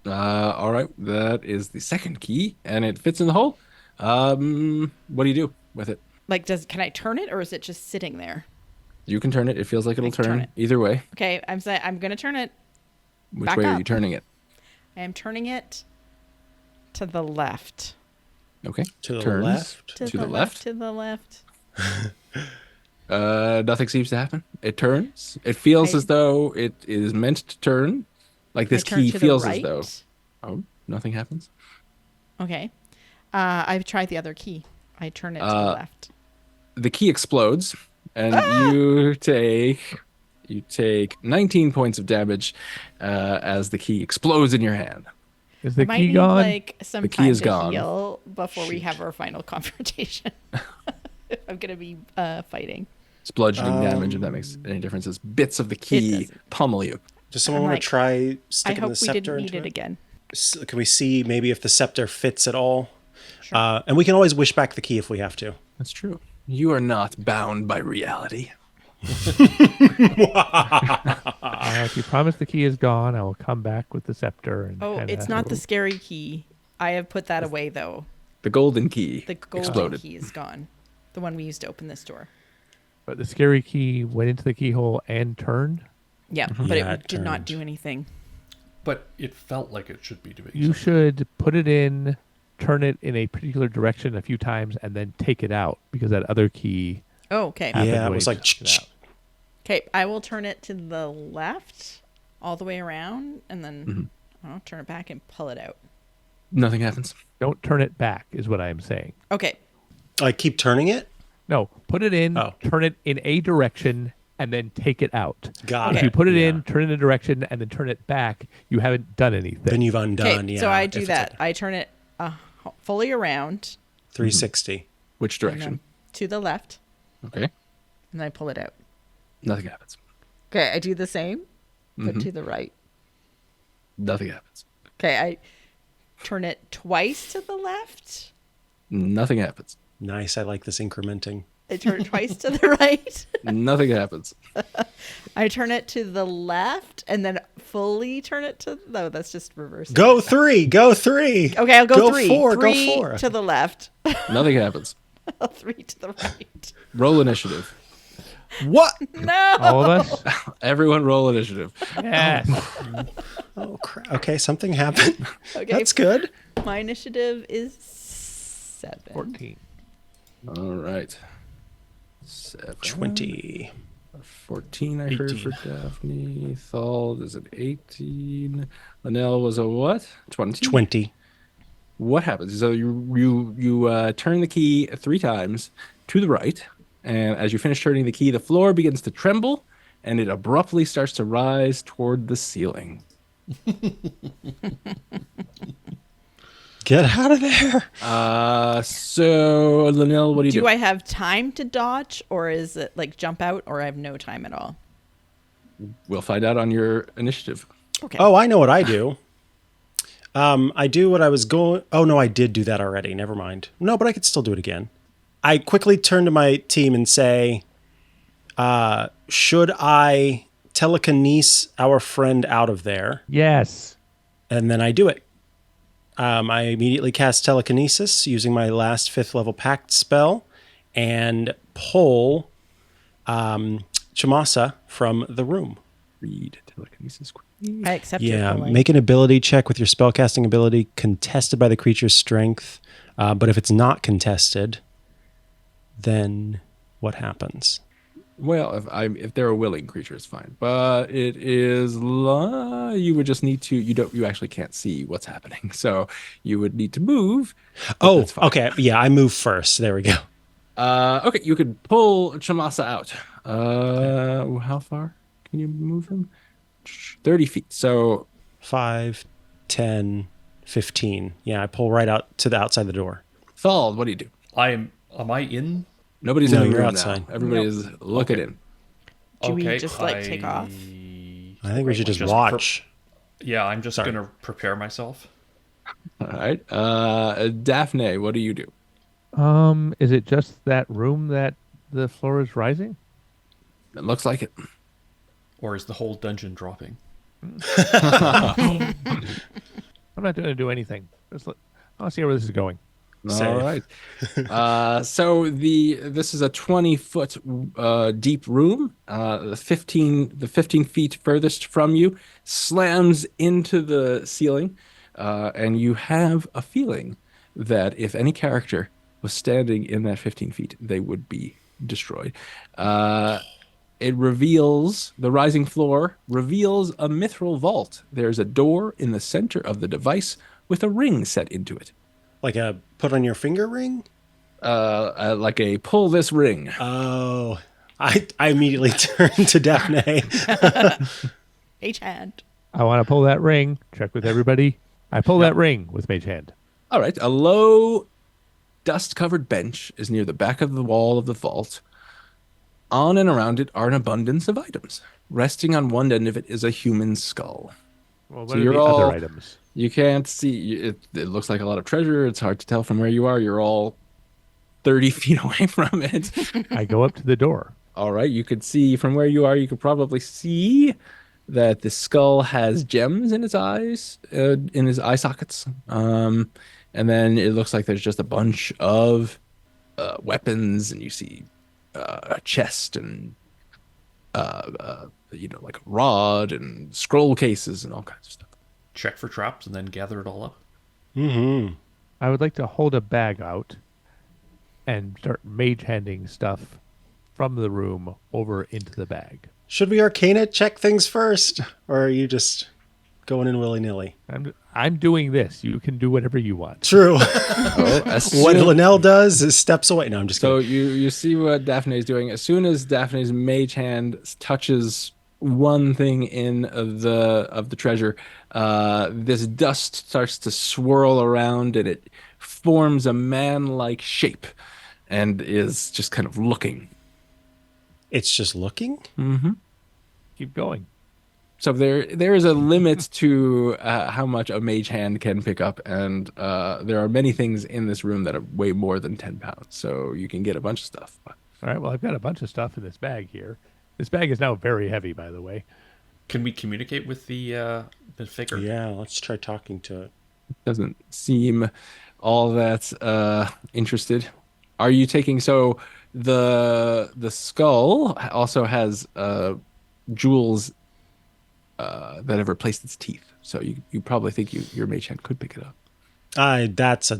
All right, that is the second key, and it fits in the hole. What do you do with it? Like, can I turn it or is it just sitting there? You can turn it. It feels like it'll I can turn turn it. either way. Okay, I'm gonna turn it. Which Back way are up. you turning it? I am turning it to the left. Okay. To the Turns left? To the left. To the left. Nothing seems to happen. It turns. It feels I- as though it is meant to turn. Like this I turn key to the feels right. as though. Oh, nothing happens. Okay. I've tried the other key. I turn it to the left. The key explodes, and you take 19 points of damage as the key explodes in your hand. Is the I might key need gone? like some The key time is to gone. heal before we Shoot. have our final confrontation. I'm gonna be fighting. It's bludgeoning damage, if that makes any difference. As bits of the key doesn't. pummel you. Does someone I'm want like, to try I sticking hope the we scepter didn't need into it it? again. Can we see maybe if the scepter fits at all? And we can always wish back the key if we have to. That's true. You are not bound by reality. If you promise the key is gone, I will come back with the scepter. And Oh, kinda- it's not the scary key. I have put that away though. The golden key The golden exploded. key is gone. The one we used to open this door. But the scary key went into the keyhole and turned. Yeah, but Yeah, it it did not turned. do anything. But it felt like it should be doing You something. should put it in, turn it in a particular direction a few times, and then take it out because that other key. Oh, okay. happened Yeah, it when was you like, took it out. Okay, I will turn it to the left all the way around and then I'll turn it back and pull it out. Nothing happens. Don't turn it back, is what I am saying. Okay. I keep turning it. No, put it in, Oh. turn it in a direction, and then take it out. Got If it. you put it Yeah. in, turn it in a direction, and then turn it back, you haven't done anything. Then you've undone. Okay, Yeah. so I if do it's that. like I turn it fully around 360. Which and direction? then to the left Okay. and I pull it out. Nothing happens. Okay, I do the same, but to the right. Nothing happens. Okay, I turn it twice to the left. Nothing happens. Nice. I like this incrementing. I turn it twice to the right. Nothing happens. I turn it to the left and then fully turn it to no, that's just reverse. Go 3. Go 3. Okay, I'll go, 3. 4. Three Go 4. to the left. Nothing happens. 3 to the right. Roll initiative. What? No. All of us? Everyone roll initiative. Yes. Oh, crap. Okay, something happened. Okay. That's good. My initiative is 7. 14. All right. 7. 20. 14 I heard 18. for Daphne. Thald is at 18. Linnell was a what? 20? 20. What happens? So you turn the key 3 times to the right, and as you finish turning the key, the floor begins to tremble, and it abruptly starts to rise toward the ceiling. Get out of there. So Linnell, what do you do? Do I have time to dodge or is it like jump out or I have no time at all? We'll find out on your initiative. Okay. Oh, I know what I do. I do what I was going. Oh, no, I did do that already. Never mind. No, but I could still do it again. I quickly turn to my team and say, should I telekinese our friend out of there? Yes. And then I do it. I immediately cast telekinesis using my last 5th level pact spell and pull Chamasa from the room. Read telekinesis. I accept Yeah, your pulling. make an ability check with your spellcasting ability contested by the creature's strength. But if it's not contested, then what happens? Well, if they're a willing creature, it's fine. But it is you would just need to. You actually can't see what's happening, so you would need to move. but Oh, that's fine. okay. Yeah, I move first. There we go. Okay, you could pull Chamasa out. How far can you move him? 30 feet. So 5, 10, 15. Yeah, I pull right out to the outside the door. Thald, what do you do? Am I in? Nobody's No, in the you're room outside. now. Everybody is looking in. Do we Okay, just, like, take off? I think we should just Just watch. Yeah, I'm just Sorry. gonna prepare myself. All right. Daphne, what do you do? Is it just that room that the floor is rising? It looks like it. Or is the whole dungeon dropping? I'm not going to do anything. I'll see where this is going. All right. So this is a 20-foot deep room. The 15 feet furthest from you slams into the ceiling, and you have a feeling that if any character was standing in that 15 feet, they would be destroyed. It reveals the rising floor reveals a mithril vault. There's a door in the center of the device with a ring set into it. Like a put on your finger ring? Like a pull this ring. Oh, I immediately turn to Daphne. Mage hand. I want to pull that ring. Check with everybody. I pull that ring with Mage Hand. All right. A low, dust-covered bench is near the back of the wall of the vault. On and around it are an abundance of items. Resting on one end of it is a human skull. Well, So what are you're the all- other items? You can't see. It looks like a lot of treasure. It's hard to tell from where you are. You're all 30 feet away from it. I go up to the door. All right. You could see from where you are, you could probably see that the skull has gems in its eyes, in his eye sockets. And then it looks like there's just a bunch of weapons, and you see a chest and like a rod and scroll cases and all kinds of stuff. Check for traps and then gather it all up. Mm-hmm. I would like to hold a bag out and start mage handing stuff from the room over into the bag. Should we Arcana check things first? Or are you just going in willy-nilly? I'm doing this. You can do whatever you want. True. Oh, What Linnell does is steps away. No, I'm just So kidding. you see what Daphne's doing. As soon as Daphne's mage hand touches one thing in the treasure, this dust starts to swirl around, and it forms a man-like shape, and is just kind of looking. It's just looking? Keep going. So there is a limit to how much a mage hand can pick up, and there are many things in this room that weigh more than 10 pounds. So you can get a bunch of stuff. All right. Well, I've got a bunch of stuff in this bag here. This bag is now very heavy, by the way. Can we communicate with the figure? Yeah, let's try talking to it. Doesn't seem all that interested. Are you taking the skull also has jewels that have replaced its teeth, so you probably think your mage hand could pick it up. That's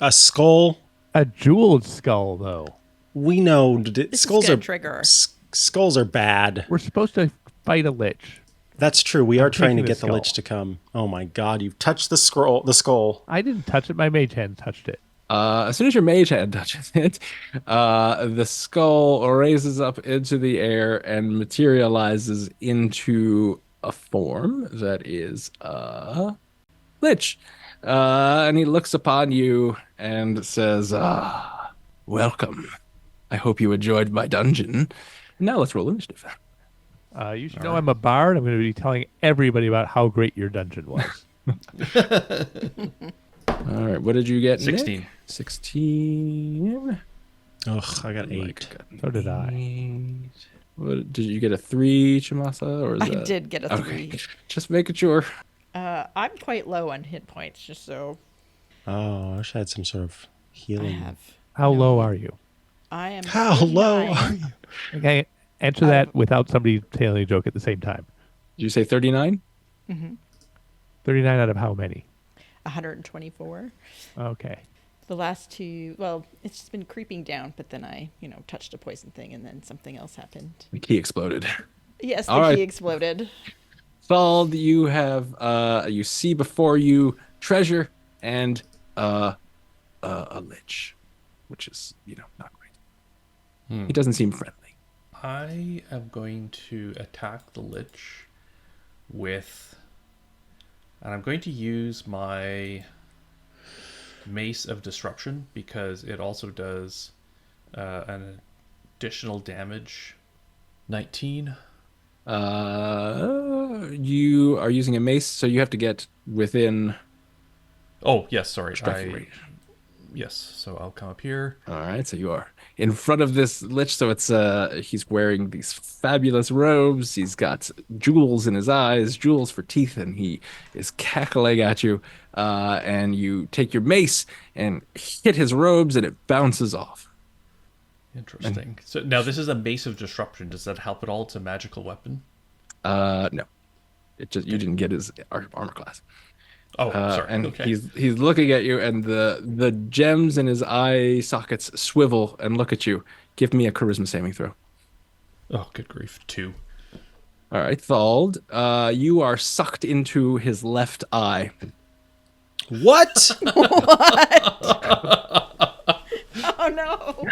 a skull. A jeweled skull, though. We know This skulls is gonna are trigger. skulls are bad. We're supposed to fight a lich. That's true. We are trying to taking get the the lich skull. to come. Oh my god, you've touched the skull. I didn't touch it. My mage hand touched it. As soon as your mage hand touches it, the skull raises up into the air and materializes into a form that is a lich. And he looks upon you and says, welcome. I hope you enjoyed my dungeon. Now let's roll initiative. You should know I'm a bard. I'm going to be telling everybody about how great your dungeon was. All right, what did you get, Nick? 16. 16. Ugh, I got 8. Mike got So did I. 8. What, did you get a 3, Chimasa? Or is I that... did get a Okay, 3. just making sure. I'm quite low on hit points, just so Oh, I wish I had some sort of I healing. have. How low are you? I am. How low 39. are you? Okay, answer that without somebody telling a joke at the same time. Did you say 39? 39 out of how many? 124. Okay. The last two, well, it's just been creeping down, but then I, touched a poison thing, and then something else happened. The key exploded. Yes, the All right. key exploded. Thald, you have you see before you treasure and a lich, which is not great. He doesn't seem friendly. I am going to attack the lich and I'm going to use my Mace of Disruption because it also does an additional damage. 19. You are using a mace, so you have to get within Oh, yes, sorry. striking range. Yes, so I'll come up here. All right, so you are in front of this lich. So it's he's wearing these fabulous robes. He's got jewels in his eyes, jewels for teeth, and he is cackling at you. And you take your mace and hit his robes, and it bounces off. Interesting. So now this is a Mace of Disruption. Does that help at all? It's a magical weapon. No, it just you didn't get his armor class. Oh, sorry. And Okay. he's looking at you, and the gems in his eye sockets swivel and look at you. Give me a charisma saving throw. Oh, good grief. 2. All right, Thald, you are sucked into his left eye. What? Oh no!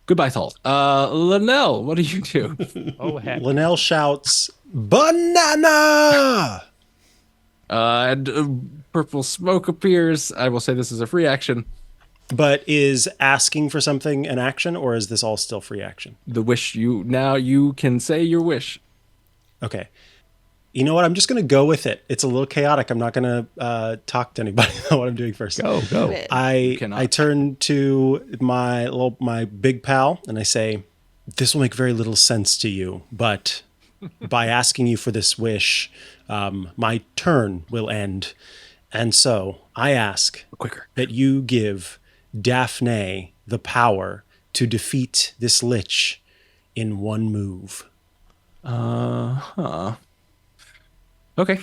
Goodbye, Thald. Linnell, what do you do? Oh, heck. Linnell shouts, "Banana!" And purple smoke appears. I will say this is a free action. But is asking for something an action, or is this all still free action? The wish you can say your wish. Okay. You know what? I'm just going to go with it. It's a little chaotic. I'm not going to talk to anybody about what I'm doing first. Go. Quit. I cannot. turn to my big pal and I say, "This will make very little sense to you, but by asking you for this wish, my turn will end, And so I ask Quicker. that you give Daphne the power to defeat this lich in one move. Huh. Okay.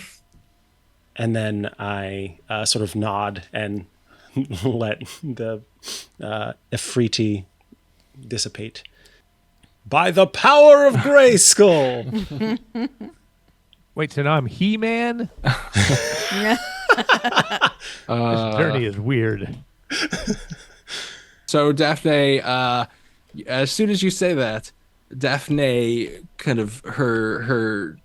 And then I sort of nod and let the Ifriti dissipate. By the power of Grayskull! Wait, so now I'm He-Man? This journey is weird. So Daphne, as soon as you say that, Daphne kind of her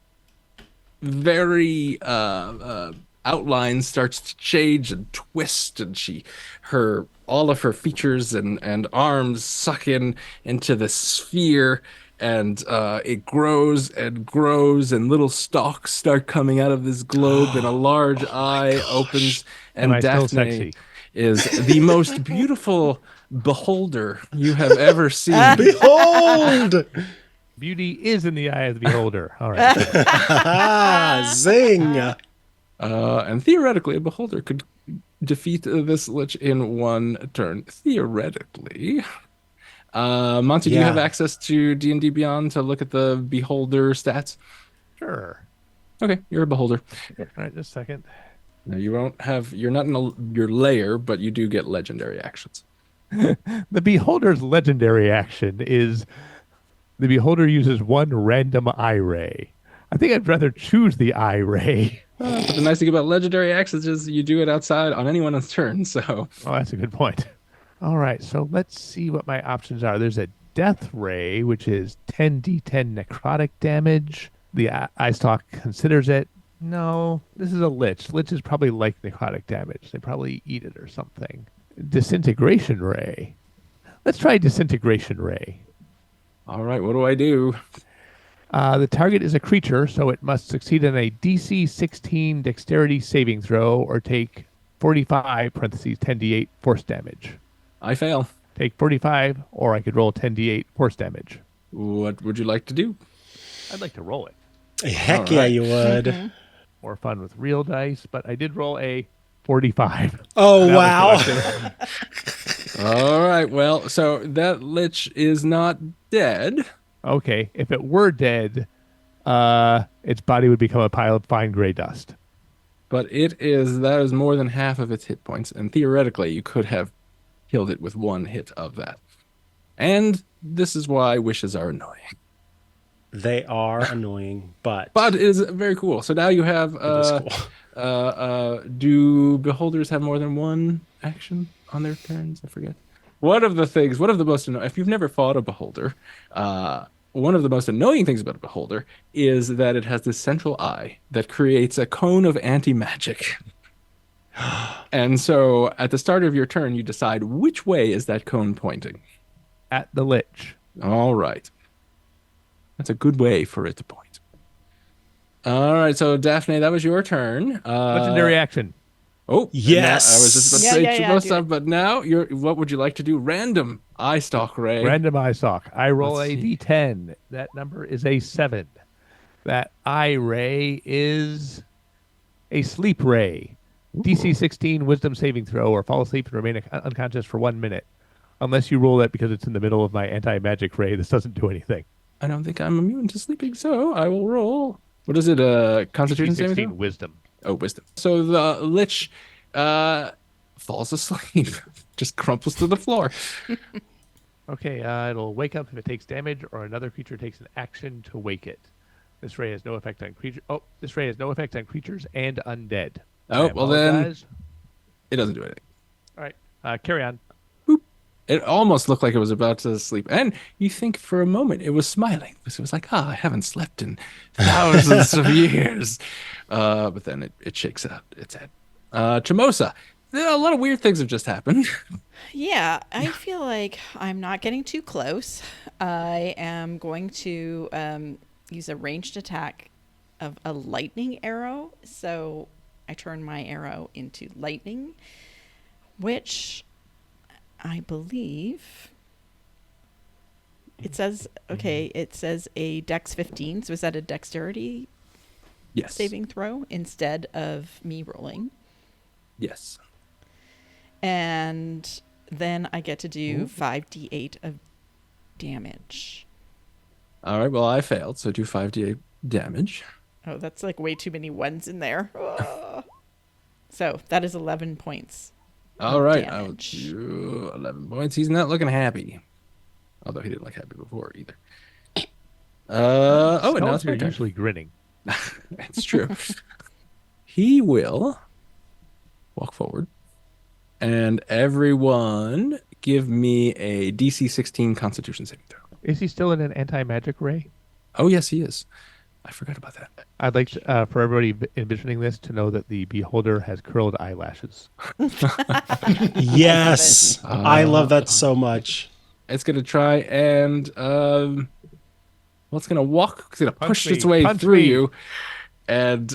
very outline starts to change and twist, and all of her features and arms suck into the sphere, and it grows and grows, and little stalks start coming out of this globe, and a large eye opens, and Am I still Daphne sexy? is the most beautiful beholder you have ever seen. Behold! Beauty is in the eye of the beholder. All right. Zing! And theoretically, a beholder could defeat this lich in one turn. Theoretically. Monty, do you have Yeah. access to D&D Beyond to look at the beholder stats? Sure. Okay, you're a beholder. All right, just a second. Now, you're not in your lair, but you do get legendary actions. The beholder's legendary action is the beholder uses one random eye ray. I think I'd rather choose the eye ray. But the nice thing about legendary actions is you do it outside on anyone's turn, so... Oh, that's a good point. All right, so let's see what my options are. There's a death ray, which is 10d10 necrotic damage. The eye stalk considers it. No, this is a lich. Lich is probably like necrotic damage. They probably eat it or something. Disintegration ray. Let's try disintegration ray. All right, what do I do? The target is a creature, so it must succeed on a DC 16 dexterity saving throw or take 45 parentheses 10d8 force damage. I fail. Take 45, or I could roll 10d8 force damage. What would you like to do? I'd like to roll it. Heck All yeah, right. you would. More fun with real dice, but I did roll a 45. Oh, That was wow. selective. All right, well, so that lich is not dead. Okay, if it were dead, its body would become a pile of fine gray dust. But that is more than half of its hit points, and theoretically you could have killed it with one hit of that. And this is why wishes are annoying. They are annoying, but But it is very cool. So now you have it is cool. do beholders have more than one action on their turns? I forget. One of the most annoying, if you've never fought a beholder, one of the most annoying things about a beholder is that it has this central eye that creates a cone of anti-magic. And so at the start of your turn, you decide which way is that cone pointing. At the lich. All right. That's a good way for it to point. All right, so Daphne, that was your turn. Legendary action. Oh, Yes. I was just about to Yeah, say yeah, most do it. of, but now what would you like to do? Random eye stalk ray. Random eye sock. I roll Let's a see. d10. That number is a 7. That eye ray is a sleep ray. DC 16 wisdom saving throw or fall asleep and remain unconscious for 1 minute. Unless you roll that because it's in the middle of my anti-magic ray, this doesn't do anything. I don't think I'm immune to sleeping, so I will roll. What is it? Constitution DC saving 16 throw? wisdom. Oh, wisdom. So the lich falls asleep, just crumples to the floor. Okay, it'll wake up if it takes damage or another creature takes an action to wake it. This ray has no effect on creatures and undead. Oh, I well then, apologize. it doesn't do anything. All right, carry on. It almost looked like it was about to sleep. And you think for a moment it was smiling because it was like, I haven't slept in thousands of years. But then it shakes out its head. Chimosa, a lot of weird things have just happened. Yeah, I feel like I'm not getting too close. I am going to use a ranged attack of a lightning arrow. So I turn my arrow into lightning, which I believe it says, it says a dex 15. So is that a dexterity Yes. saving throw instead of me rolling? Yes. And then I get to do 5d8 of damage. All right. Well, I failed, so do 5d8 damage. Oh, that's like way too many ones in there. So that is 11 points. All right. I will damage. do 11 points. He's not looking happy. Although he didn't look happy before either. And now it's my You're turn. usually grinning. It's true. He will walk forward. And everyone give me a DC 16 Constitution saving throw. Is he still in an anti-magic ray? Oh, yes, he is. I forgot about that. I'd like to, for everybody envisioning this to know that the beholder has curled eyelashes. Yes. I love that so much. It's going to try and, well, it's going to walk. It's going to push its me. way Punch through me. you. And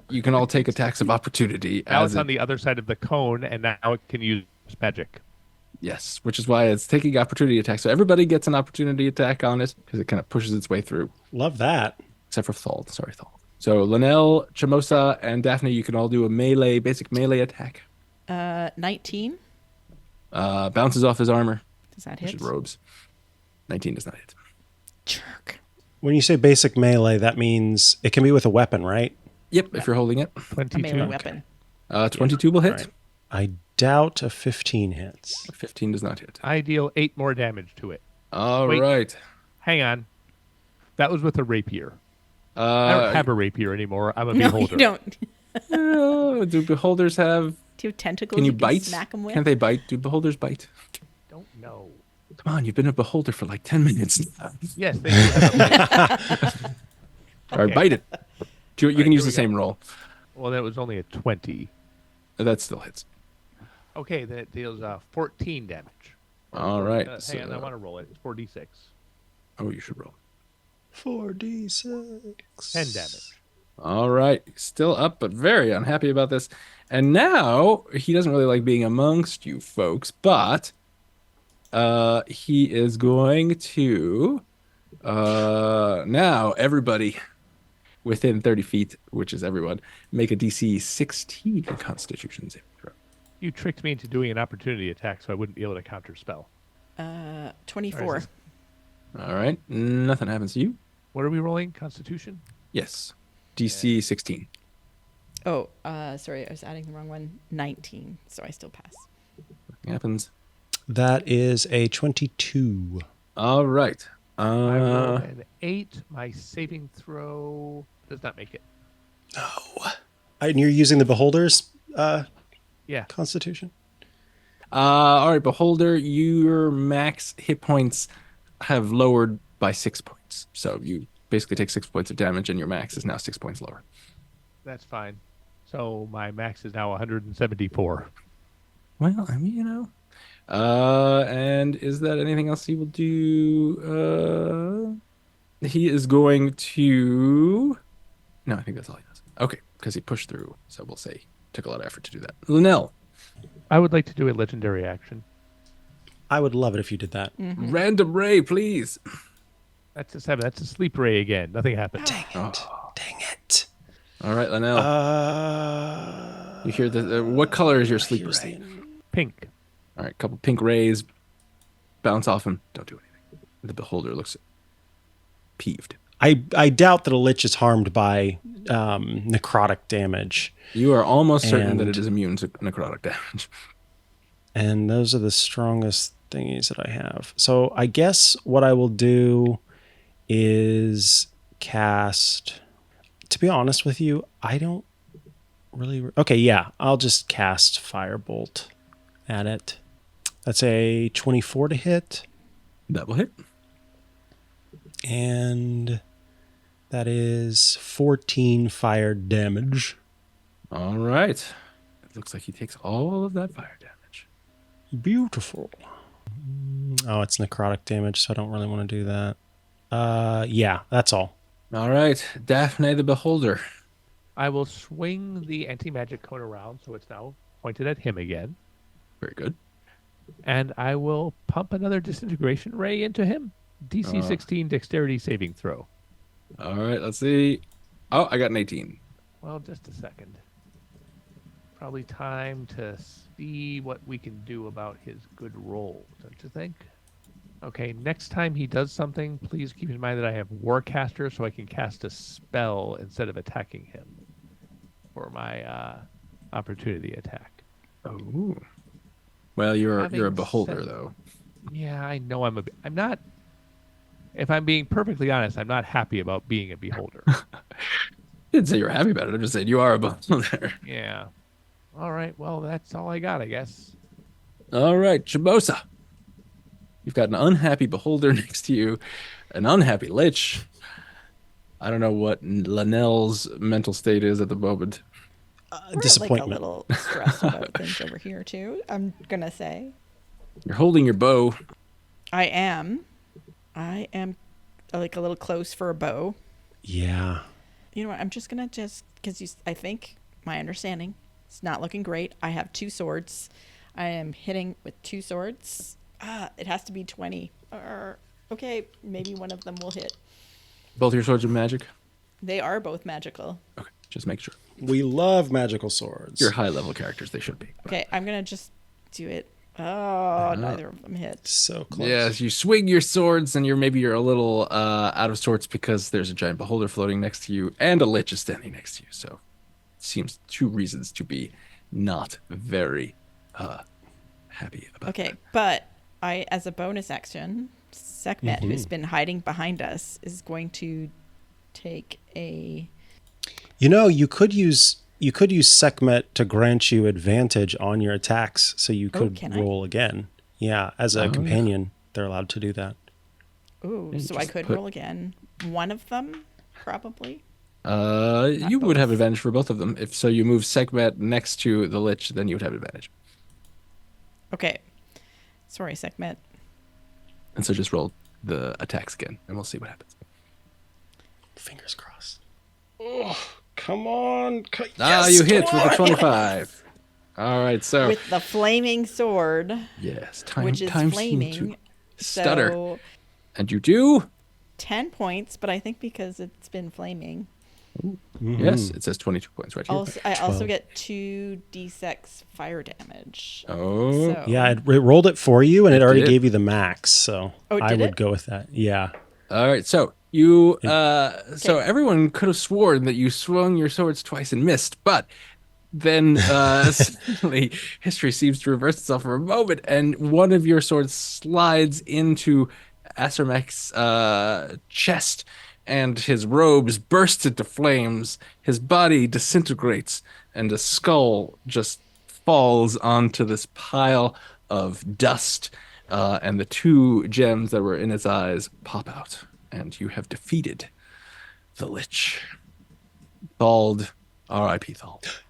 you can all take attacks of opportunity. Now as it's on the other side of the cone, and now it can use magic. Yes, which is why it's taking opportunity attacks. So everybody gets an opportunity attack on it because it kind of pushes its way through. Love that. Except for Thald. Sorry, Thald. So Linnell, Chamosa, and Daphne, you can all do a basic melee attack. 19. Bounces off his armor, Does that which hit? is robes. 19 does not hit. Jerk. When you say basic melee, that means it can be with a weapon, right? Yep, if you're holding it. A 22. melee weapon. 22 will hit. All right. I doubt a 15 hits. 15 does not hit. I deal 8 more damage to it. All Wait. right. Hang on. That was with a rapier. I don't have a rapier anymore. I'm a No, beholder. you don't. Do beholders have... Do you have tentacles Can you can bite? smack them with? Can't they bite? Do beholders bite? Don't know. Come on, you've been a beholder for like 10 minutes now. Yes, they do have a All right, bite it. You can use here the we go. same roll. Well, that was only a 20. That still hits. Okay, then it deals 14 damage. All right. Hang on, I want to roll it. It's 4d6. Oh, you should roll. 4d6. 10 damage. All right. Still up, but very unhappy about this. And now he doesn't really like being amongst you folks, but he is going to now everybody within 30 feet, which is everyone, make a DC 16 Constitution saving throw. You tricked me into doing an opportunity attack so I wouldn't be able to counter spell. 24. All right. Nothing happens to you. What are we rolling? Constitution? Yes. DC 16. Oh, sorry, I was adding the wrong one. 19, so I still pass. Nothing happens. That is a 22. All right. I rolled an 8. My saving throw does not make it. And you're using the Beholder's Yeah. Constitution? All right, Beholder, your max hit points have lowered by 6 points. So you basically take 6 points of damage, and your max is now 6 points lower. That's fine. So my max is now 174. Well, I mean, you know. And is that anything else he will do? He is going to... No, I think that's all he does. Okay, because he pushed through. So we'll say took a lot of effort to do that. Linnell, I would like to do a legendary action. I would love it if you did that. random ray, please. That's a 7. That's a sleep ray again. Nothing happened. Dang it. Dang it. All right, Linnell. You hear the... what color is your sleep ray? Pink. All right, couple pink rays bounce off him. Don't do anything. The Beholder looks peeved. I doubt that a lich is harmed by necrotic damage. You are almost certain that And- it is immune to necrotic damage. And those are the strongest thingies that I have. So I guess what I will do is cast... To be honest with you, I don't really... Okay, yeah. I'll just cast Firebolt at it. That's a 24 to hit. That will hit. And that is 14 fire damage. All right. It looks like he takes all of that fire damage. Beautiful. Oh, it's necrotic damage, so I don't really want to do that. Yeah, that's all. All right. Daphne the Beholder. I will swing the anti-magic cone around so it's now pointed at him again. Very good. And I will pump another disintegration ray into him. DC 16 dexterity saving throw. All right. Let's see. Oh, I got an 18. Well, just a second. probably time to see what we can do about his good roll, don't you think? Okay, next time he does something, please keep in mind that I have Warcaster, so I can cast a spell instead of attacking him for my opportunity attack. Oh. Well, you're a Having beholder, said- though. Yeah, I know I'm not. If I'm being perfectly honest, I'm not happy about being a beholder. I didn't say you're happy about it. I'm just saying you are a beholder. Yeah. All right. Well, that's all I got, I guess. All right, Chabosa. You've got an unhappy beholder next to you, an unhappy lich. I don't know what Lanelle's mental state is at the moment. We're Disappointment. like a little stressed about things over here too, I'm gonna say. You're holding your bow. I am like a little close for a bow. Yeah. You know what? I'm just gonna because I think my understanding, it's not looking great. I have 2 swords. I am hitting with 2 swords. It has to be 20. Okay, maybe one of them will hit. Both your swords are magic? They are both magical. Okay, just make sure. We love magical swords. You're high-level characters. They should be. Okay, I'm gonna just do it. Oh, neither of them hit. So close. Yes, you swing your swords, and you're a little out of sorts because there's a giant beholder floating next to you, and a lich is standing next to you. So, it seems 2 reasons to be not very happy about. Okay, but as a bonus action, Sekhmet, who's been hiding behind us, is going to take a. You know, you could use Sekhmet to grant you advantage on your attacks, so you could can I? roll again. Yeah, as a companion, they're allowed to do that. Ooh, so I just could put- roll again. One of them, probably. You would have both. advantage for both of them. If so, you move Sekhmet next to the lich, then you would have advantage. Okay. Sorry, Sekhmet. And so just roll the attacks again, and we'll see what happens. Fingers crossed. Oh, come on. You hit with a 25. All right, so With the flaming sword, yes, time which is seems flaming. to stutter, So and you do. 10 points, but I think because it's been flaming. Yes, it says 22 points right here. I also 12. get 2d6 fire damage. Oh, So, Yeah, it rolled it for you, and it already did. gave you the max. So Oh, I did would it? go with that. Yeah. all right. So you, so everyone could have sworn that you swung your swords twice and missed, but then suddenly history seems to reverse itself for a moment, and one of your swords slides into Acermech's chest, and his robes burst into flames. His body disintegrates, and a skull just falls onto this pile of dust, and the 2 gems that were in its eyes pop out, and you have defeated the lich. Thald, R.I.P. Thald.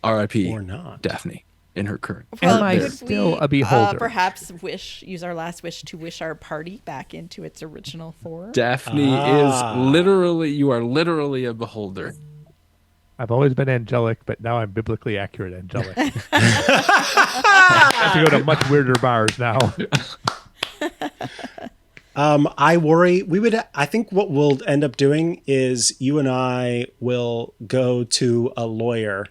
R.I.P. Or not. Daphne in her current. Am I could still we, a beholder? Perhaps use our last wish to wish our party back into its original form? Daphne is literally, you are literally a beholder. I've always been angelic, but now I'm biblically accurate angelic. I have to go to much weirder bars now. I worry I think what we'll end up doing is you and I will go to a lawyer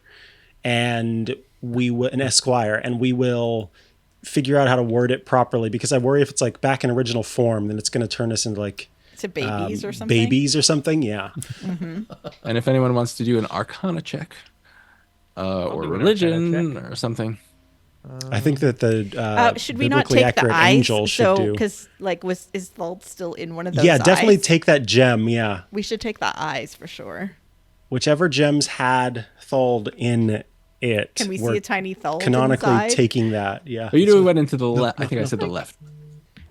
and an esquire, and we will figure out how to word it properly, because I worry if it's like back in original form, then it's going to turn us into like To babies or something? babies or something. Yeah. And if anyone wants to do an arcana check, or do an religion arcana or something. I think that the should we not biblically take the accurate eyes? angel should do. Because is Thald still in one of those Yeah, definitely eyes? take that gem. Yeah. We should take the eyes for sure. Whichever gems had Thald in it. Can we see we're a tiny Thald canonically inside? taking that? Yeah. Oh, you went into the left. I think I said the left.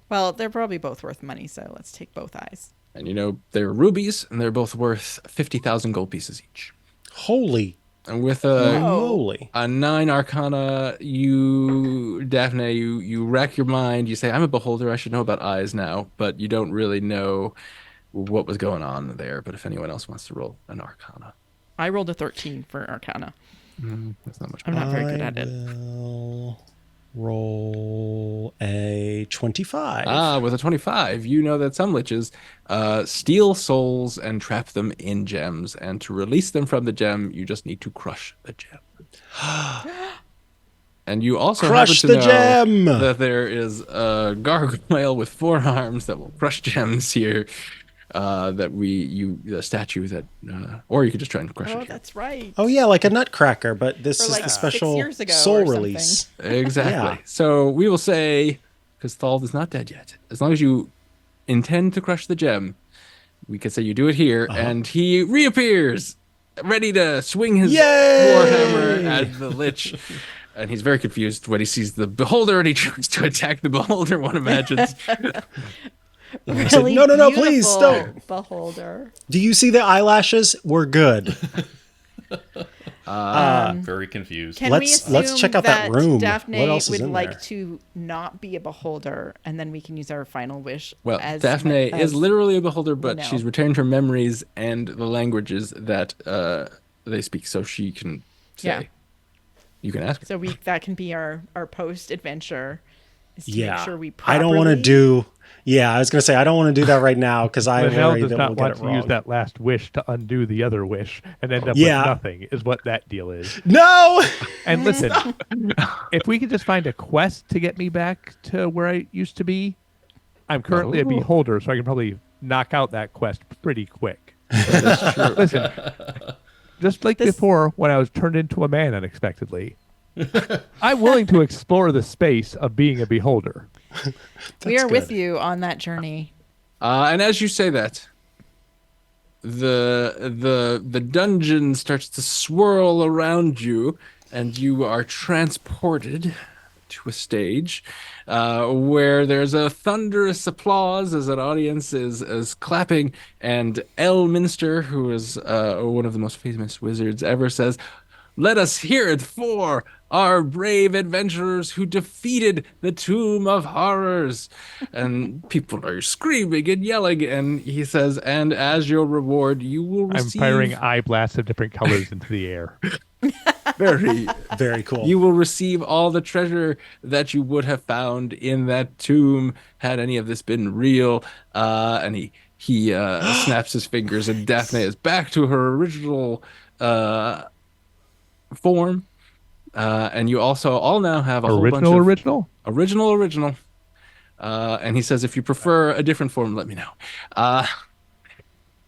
Well, they're probably both worth money, so let's take both eyes. And you know, they're rubies, and they're both worth 50,000 gold pieces each. Holy And with moly. a 9 arcana, Daphne, you rack your mind. You say, I'm a beholder. I should know about eyes now. But you don't really know what was going on there. But if anyone else wants to roll an arcana. I rolled a 13 for Arcana. That's not much. I'm not very good at I it. will roll a 25. With a 25, you know that some liches steal souls and trap them in gems. And to release them from the gem, you just need to crush the gem. And you also Crush happen the to know gem! that there is a gargoyle with 4 arms that will crush gems here. The statue that, or you could just try and crush it Oh, here. that's right. Oh yeah, like a nutcracker, but this Or is like the 6 special years ago soul or something. release. Exactly. Yeah. So we will say, because Thald is not dead yet, as long as you intend to crush the gem, we could say you do it here, and he reappears, ready to swing his Yay! warhammer at the lich. And he's very confused when he sees the beholder, and he tries to attack the beholder, one imagines. Really No, please, beautiful don't. beholder. Do you see the eyelashes? We're good. Very confused. Can Let's- we let's assume check out that room. Daphne What else is would in like there? to not be a beholder, and then we can use our final wish. Well, as Daphne as is literally a beholder, but know. she's returned her memories and the languages that they speak, so she can say. Yeah. You can ask her. So that can be our post adventure. Is to Yeah. make sure we I don't want to properly- do. Yeah, I was going to say I don't want to do that right now because I Linnell worry does that not we'll get want it to wrong. use that last wish to undo the other wish and end up Yeah. with nothing, is what that deal is. No. And listen, if we could just find a quest to get me back to where I used to be, I'm currently a beholder, so I can probably knock out that quest pretty quick. Listen, just like before when I was turned into a man unexpectedly, I'm willing to explore the space of being a beholder. We are with good. you on that journey. And as you say that, the dungeon starts to swirl around you, and you are transported to a stage where there's a thunderous applause as an audience is clapping, and Elminster, who is one of the most famous wizards ever, says, "Let us hear it for our brave adventurers who defeated the Tomb of Horrors." And people are screaming and yelling, and he says, "And as your reward, you will I'm receive..." firing eye blasts of different colors into the air. Very... Very cool. You will receive all the treasure that you would have found in that tomb had any of this been real. And he snaps his fingers, and Daphne is back to her original form. And you also all now have a whole bunch of original. And he says, if you prefer a different form, let me know.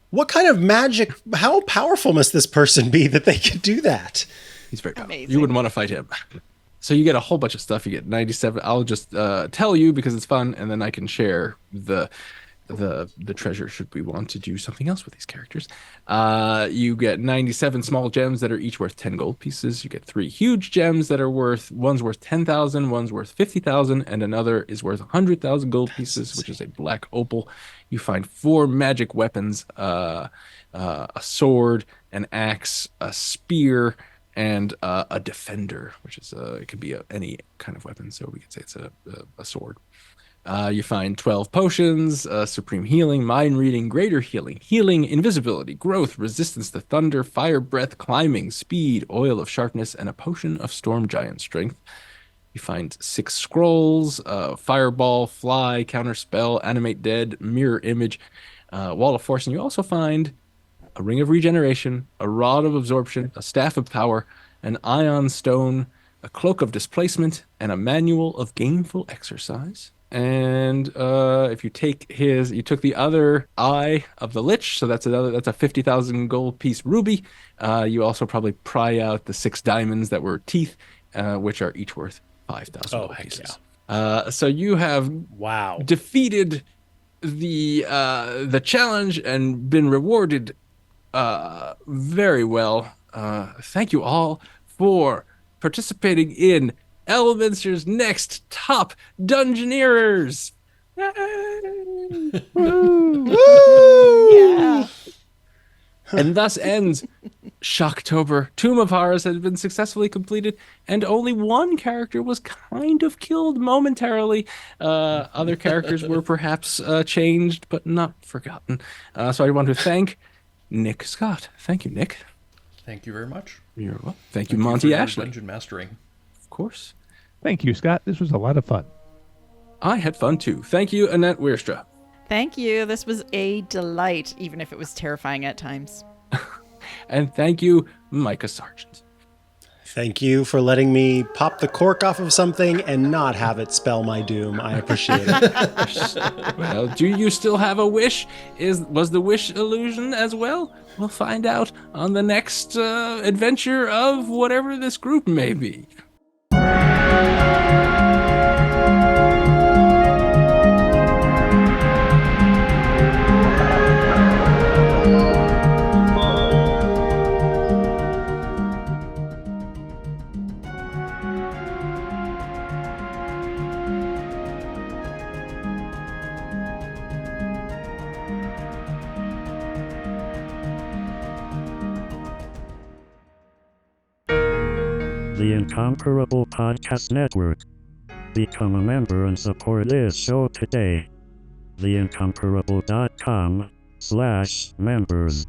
What kind of magic? How powerful must this person be that they could do that? He's very powerful. Amazing. You wouldn't want to fight him. So you get a whole bunch of stuff. You get 97. I'll just tell you because it's fun, and then I can share the treasure should we want to do something else with these characters. You get 97 small gems that are each worth 10 gold pieces. You get 3 huge gems that are one's worth 10,000, one's worth 50,000, and another is worth 100,000 gold pieces, which is a black opal. You find 4 magic weapons, a sword, an axe, a spear, and a defender, which is it could be any kind of weapon. So we could say it's a sword. You find 12 potions, supreme healing, mind reading, greater healing, invisibility, growth, resistance to thunder, fire breath, climbing, speed, oil of sharpness, and a potion of storm giant strength. You find 6 scrolls, fireball, fly, counterspell, animate dead, mirror image, wall of force, and you also find a ring of regeneration, a rod of absorption, a staff of power, an ion stone, a cloak of displacement, and a manual of gainful exercise. And if you took the other eye of the lich, so that's a 50,000 gold piece ruby. You also probably pry out the 6 diamonds that were teeth, which are each worth 5,000 gold pieces. So you have defeated the challenge and been rewarded very well. Thank you all for participating in Elminster's next top Dungeoneers. Yay! Yeah. And thus ends Shocktober. Tomb of Horrors has been successfully completed, and only one character was kind of killed momentarily. Other characters were perhaps changed, but not forgotten. So I want to thank Nick Scott. Thank you, Nick. Thank you very much. You're welcome. Thank you, Monty for your Ashley. Dungeon mastering. Of course. Thank you, Scott. This was a lot of fun. I had fun too. Thank you, Annette Weerstra. Thank you. This was a delight, even if it was terrifying at times. And thank you, Micah Sargent. Thank you for letting me pop the cork off of something and not have it spell my doom. I appreciate it. Well, do you still have a wish? Was the wish illusion as well? We'll find out on the next adventure of whatever this group may be. The Incomparable Podcast Network. Become a member and support this show today. theincomparable.com/members